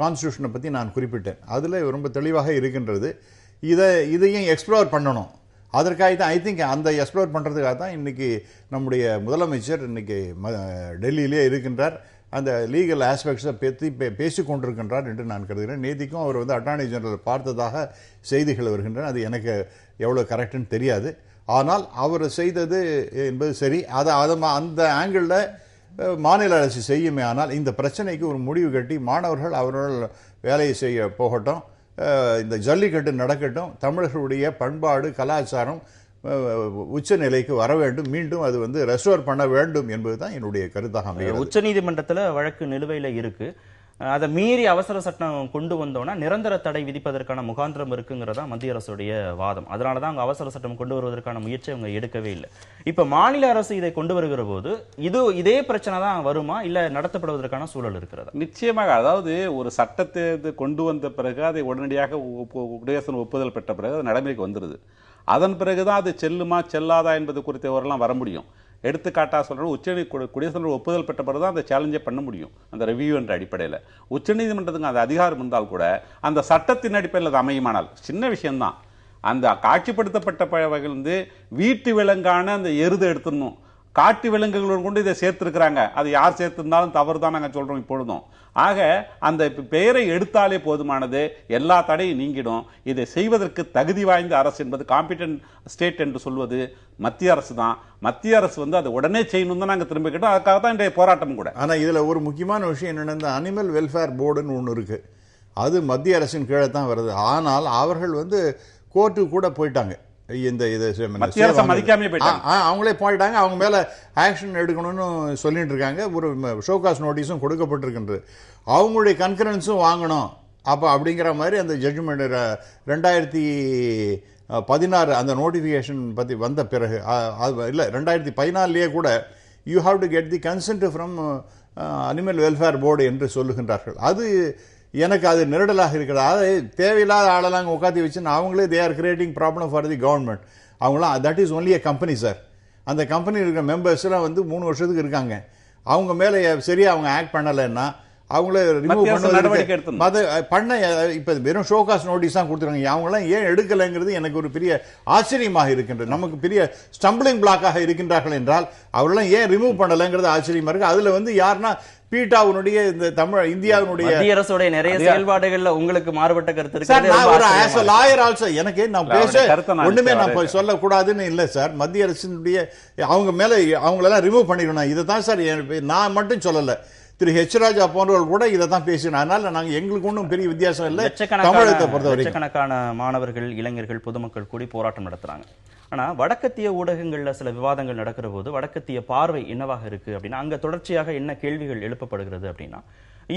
Speaker 2: கான்ஸ்டியூஷனை பற்றி நான் குறிப்பிட்டேன். அதில் ரொம்ப தெளிவாக இருக்கின்றது. இதையும் எக்ஸ்ப்ளோர் பண்ணணும். அதற்காக தான் ஐ திங்க் அந்த எக்ஸ்ப்ளோர் பண்ணுறதுக்காக தான் இன்னைக்கு நம்முடைய முதலமைச்சர் இன்னைக்கு டெல்லியிலே இருக்கின்றார். அந்த லீகல் ஆஸ்பெக்ட்ஸை பற்றி பேசிக் கொண்டிருக்கின்றார் என்று நான் கருதுகிறேன். நேத்திக்கும் அவர் வந்து அட்டார்னி ஜெனரல் பார்த்ததாக செய்திகள் வருகின்றன. அது எனக்கு எவ்வளோ கரெக்டுன்னு தெரியாது. ஆனால் அவர் செய்தது என்பது சரி. அந்த ஆங்கிளில் மாநில அரசு செய்யுமே ஆனால் இந்த பிரச்சனைக்கு ஒரு முடிவு கட்டி மாணவர்கள் அவர்கள் வேலையை செய்ய போகட்டும், இந்த ஜல்லிக்கட்டு நடக்கட்டும், தமிழர்களுடைய பண்பாடு கலாச்சாரம் உச்ச நிலைக்கு வர வேண்டும், மீண்டும் அது வந்து ரெஸ்டோர் பண்ண வேண்டும் என்பதுதான் என்னுடைய கருத்தாக அமைகிறது.
Speaker 1: உச்சநீதிமன்றத்தில் வழக்கு நிலுவையில் இருக்கு. அதை மீறி அவசர சட்டம் கொண்டு வந்தோம்னா நிரந்தர தடை விதிப்பதற்கான முகாந்திரம் இருக்குங்கிறதா மத்திய அரசுடைய வாதம். அதனாலதான் அவங்க அவசர சட்டம் கொண்டு வருவதற்கான முயற்சி அவங்க எடுக்கவே இல்லை. இப்ப மாநில அரசு இதை கொண்டு வருகிற போது இதே பிரச்சனை தான் வருமா, இல்ல நடத்தப்படுவதற்கான சூழல் இருக்கிறதா?
Speaker 3: நிச்சயமாக. அதாவது ஒரு சட்டத்தை கொண்டு வந்த பிறகு அதை உடனடியாக குடியரசு ஒப்புதல் பெற்ற பிறகு அது நடைமுறைக்கு வந்துருது. அதன் பிறகுதான் அது செல்லுமா செல்லாதா என்பது குறித்தவரெல்லாம் வர முடியும். எடுத்துக்காட்டாக சொல்கிறோம், குடியரசு ஒப்புதல் பெற்ற பிறகு தான் அந்த சேலஞ்சை பண்ண முடியும். அந்த ரிவ்யூ என்ற அடிப்படையில் உச்சநீதிமன்றத்துக்கு அந்த அதிகாரம் இருந்தால் கூட அந்த சட்டத்தின் அடிப்படையில் அது அமையுமானால் சின்ன விஷயம்தான். அந்த காட்சிப்படுத்தப்பட்ட வகையில் வீட்டு விலங்கான அந்த எருதை எடுத்துடணும், காட்டு விலங்குகளுடன் கொண்டு இதை சேர்த்திருக்கிறாங்க. அது யார் சேர்த்திருந்தாலும் தவறு தான் நாங்கள் சொல்றோம் இப்பொழுதும். ஆக அந்த பெயரை எடுத்தாலே போதுமானது, எல்லா தடையும் நீங்கிடும். இதை செய்வதற்கு தகுதி வாய்ந்த அரசு என்பது காம்பிடன்ட் ஸ்டேட் என்று சொல்வது மத்திய அரசு தான். மத்திய அரசு வந்து அதை உடனே செய்யணும் தான் நாங்கள் திரும்ப கேட்டோம். அதுக்காக தான் இன்றைய போராட்டம் கூட.
Speaker 2: ஆனா இதுல ஒரு முக்கியமான விஷயம் என்னன்னா, இந்த அனிமல் வெல்ஃபேர் போர்டுன்னு ஒன்று இருக்கு. அது மத்திய அரசின் கீழே தான் வருது. ஆனால் அவர்கள் வந்து கோர்ட்டுக்கு கூட போயிட்டாங்க. இந்த
Speaker 3: மத்திய அரசு மதிக்காமே போயிட்டாங்க.
Speaker 2: அவங்களே போயிட்டாங்க. அவங்க மேல ஆக்ஷன் எடுக்கணும்னு சொல்லிட்டு இருக்காங்க. ஒரு ஷோகாஸ் நோட்டீஸும் கொடுக்கப்பட்டிருக்கின்றது. அவங்களுடைய கன்கரன்ஸும் வாங்கணும் அப்ப அப்படிங்கிற மாதிரி அந்த ஜட்ஜ்மெண்ட் 2016 அந்த நோட்டிபிகேஷன் பத்தி வந்த பிறகு இல்ல 2014 கூட you have to get the consent from animal welfare board என்று சொல்லுகின்றார்கள். அது எனக்கு அது நெருடலாக இருக்கிறது. அது தேவையில்லாத ஆளெல்லாம் உட்காந்து வச்சு அவங்களே they are creating problem for the government. அவங்களாம் that is only a company sir. அந்த கம்பெனி இருக்கிற மெம்பர்ஸ்லாம் வந்து 3 வருஷத்துக்கு இருக்காங்க. அவங்க மேலே சரியா அவங்க ஆக்ட் பண்ணலைன்னா அவங்கள ரிமூவ் பண்ண இப்ப வெறும் ஷோகாஸ் நோட்டீஸ் தான் கொடுத்துருக்காங்க. அவங்களாம் ஏன் எடுக்கலைங்கிறது எனக்கு ஒரு பெரிய ஆச்சரியமாக இருக்கின்றது. நமக்கு பெரிய ஸ்டம்பிளிங் பிளாக்காக இருக்கின்றார்கள் என்றால் அவரெல்லாம் ஏன் ரிமூவ் பண்ணலைங்கிறது ஆச்சரியமா இருக்கு. அதுல வந்து யாருன்னா பீட்டாவுடைய இந்த தமிழ் இந்தியாவுடைய
Speaker 1: மத்திய அரசுடைய நிறைய செயல்பாடுகள்ல உங்களுக்கு மாறுபட்ட கருத்து இருக்கு.
Speaker 2: எனக்கு நான் பேச ஒண்ணுமே நான் சொல்லக்கூடாதுன்னு இல்லை சார். மத்திய அரசினுடைய அவங்க மேல அவங்களெல்லாம் ரிமூவ் பண்ணிக்கணும். இதை தான் சார் நான் மட்டும் சொல்லல, திரு ஹெச் ராஜா போன்றவர்கள் கூட இதை தான் பேசினோம். அதனால நாங்க எங்களுக்கு ஒன்றும் பெரிய வித்தியாசம் இல்லை. தமிழகத்தை பொறுத்தவரை
Speaker 1: லட்சக்கணக்கான மாணவர்கள், இளைஞர்கள், பொதுமக்கள் கூடி போராட்டம் நடத்துறாங்க. ஆனா வடக்கத்திய ஊடகங்கள்ல சில விவாதங்கள் நடக்கிற போது வடக்கத்திய பார்வை என்னவாக இருக்கு அப்படின்னா, அங்க தொடர்ச்சியாக என்ன கேள்விகள் எழுப்பப்படுகிறது அப்படின்னா,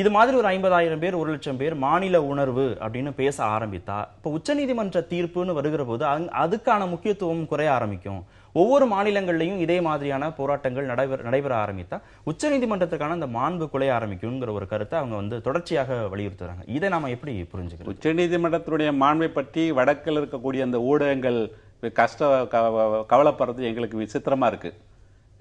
Speaker 1: இது மாதிரி ஒரு 50,000 பேர் 1,00,000 பேர் மாநில உணர்வு அப்படின்னு பேச ஆரம்பித்தா இப்ப உச்சநீதிமன்ற தீர்ப்புன்னு வருகிற போது அதுக்கான முக்கியத்துவம் குறைய ஆரம்பிக்கும். ஒவ்வொரு மாநிலங்கள்லையும் இதே மாதிரியான போராட்டங்கள் நடைபெற ஆரம்பித்தா உச்சநீதிமன்றத்துக்கான அந்த மாண்பு குலைய ஆரம்பிக்கும்ங்கிற ஒரு கருத்தை அவங்க வந்து தொடர்ச்சியாக வலியுறுத்துறாங்க. இதை நாம எப்படி புரிஞ்சுக்கிறோம்?
Speaker 3: உச்சநீதிமன்றத்தினுடைய மாண்பை பற்றி வடக்கில் இருக்கக்கூடிய அந்த ஊடகங்கள் கவலைப்படுறது எங்களுக்கு விசித்திரமா இருக்கு.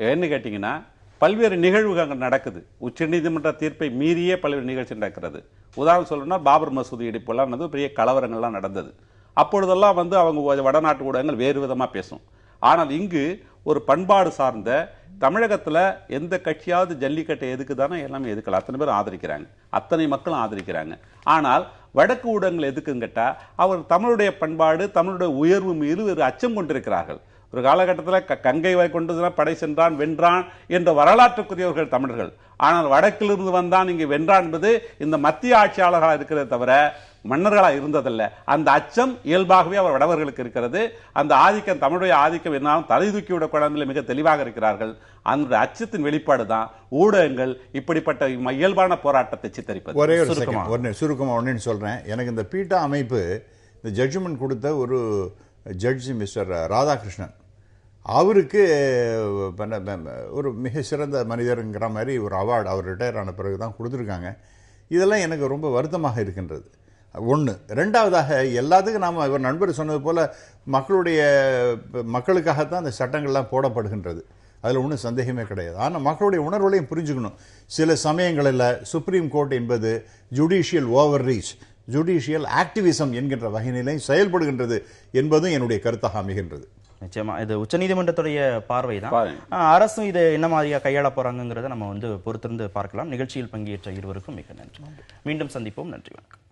Speaker 3: ஏன்னு கேட்டீங்கன்னா, பல்வேறு நிகழ்வுகள் அங்கே நடக்குது. உச்சநீதிமன்ற தீர்ப்பை மீறியே பல்வேறு நிகழ்ச்சி நடக்கிறது. உதாரணம் சொல்லணும்னா, பாபர் மசூதி இடிப்பெல்லாம் பெரிய கலவரங்கள்லாம் நடந்தது. அப்பொழுதெல்லாம் வந்து அவங்க வடநாட்டு ஊடகங்கள் வேறு விதமா பேசும். ஆனால் இங்கு ஒரு பண்பாடு சார்ந்த தமிழகத்துல எந்த கட்சியாவது ஜல்லிக்கட்டை எதுக்குதானே எல்லாமே எதுக்கல, அத்தனை பேரும் ஆதரிக்கிறாங்க, அத்தனை மக்களும் ஆதரிக்கிறாங்க. ஆனால் வடக்கு ஊடகங்கள் எதுக்குன்னு கேட்டா, அவர் தமிழுடைய பண்பாடு, தமிழுடைய உயர்வு மீது ஒரு அச்சம் கொண்டிருக்கிறார்கள். ஒரு காலகட்டத்தில் கங்கை கொண்டு படை சென்றான், வென்றான் என்ற வரலாற்றுக்குரியவர்கள் தமிழர்கள். ஆனால் வடக்கிலிருந்து வந்தான் இங்கு வென்றான் என்பது இந்த மத்திய ஆட்சியாளர்களாக இருக்கிறத தவிர மன்னர்களாக இருந்ததல்ல. அந்த அச்சம் இயல்பாகவே அவர் வடவர்களுக்கு இருக்கிறது. அந்த ஆதிக்கம், தமிழுடைய ஆதிக்கம் என்னாலும் தலை தூக்கி விடக்கூடாது மிக தெளிவாக இருக்கிறார்கள். அந்த அச்சத்தின் வெளிப்பாடு தான் ஊடகங்கள் இப்படிப்பட்ட இயல்பான போராட்டத்தை சித்தரிப்பது.
Speaker 2: ஒரே ஒரு சுருக்கமா ஒன்னு சொல்றேன். எனக்கு இந்த பீட்டா அமைப்பு இந்த ஜட்ஜ்மெண்ட் கொடுத்த ஒரு ஜட்ஜி மிஸ்டர் ராதாகிருஷ்ணன், அவருக்கு ஒரு மிக சிறந்த மனிதருங்கிற மாதிரி ஒரு அவார்டு அவர் ரிட்டையர் ஆன பிறகு தான் கொடுத்துருக்காங்க. இதெல்லாம் எனக்கு ரொம்ப வருத்தமாக இருக்கின்றது. ஒன்று. ரெண்டாவதாக, எல்லாத்துக்கும் நாம் இவர் நண்பர் சொன்னது போல மக்களுக்காகத்தான் அந்த சட்டங்கள்லாம் போடப்படுகின்றது. அதில் ஒன்றும் சந்தேகமே கிடையாது. ஆனால் மக்களுடைய உணர்வுகளையும் புரிஞ்சுக்கணும். சில சமயங்களில் சுப்ரீம் கோர்ட் என்பது judicial over reach, judicial activism என்கின்ற வகையிலே செயல்படுகின்றது என்பதும் என்னுடைய கருத்தாக அமைகின்றது.
Speaker 1: நிச்சயமா இது உச்சநீதிமன்றத்துடைய பார்வை தான். அரசும் இதை என்ன மாதிரியா கையாள போறாங்கிறத நம்ம வந்து பொறுத்திருந்து பார்க்கலாம். நிகழ்ச்சியில் பங்கேற்ற இருவருக்கும் மிக நன்றி. மீண்டும் சந்திப்போம். நன்றி, வணக்கம்.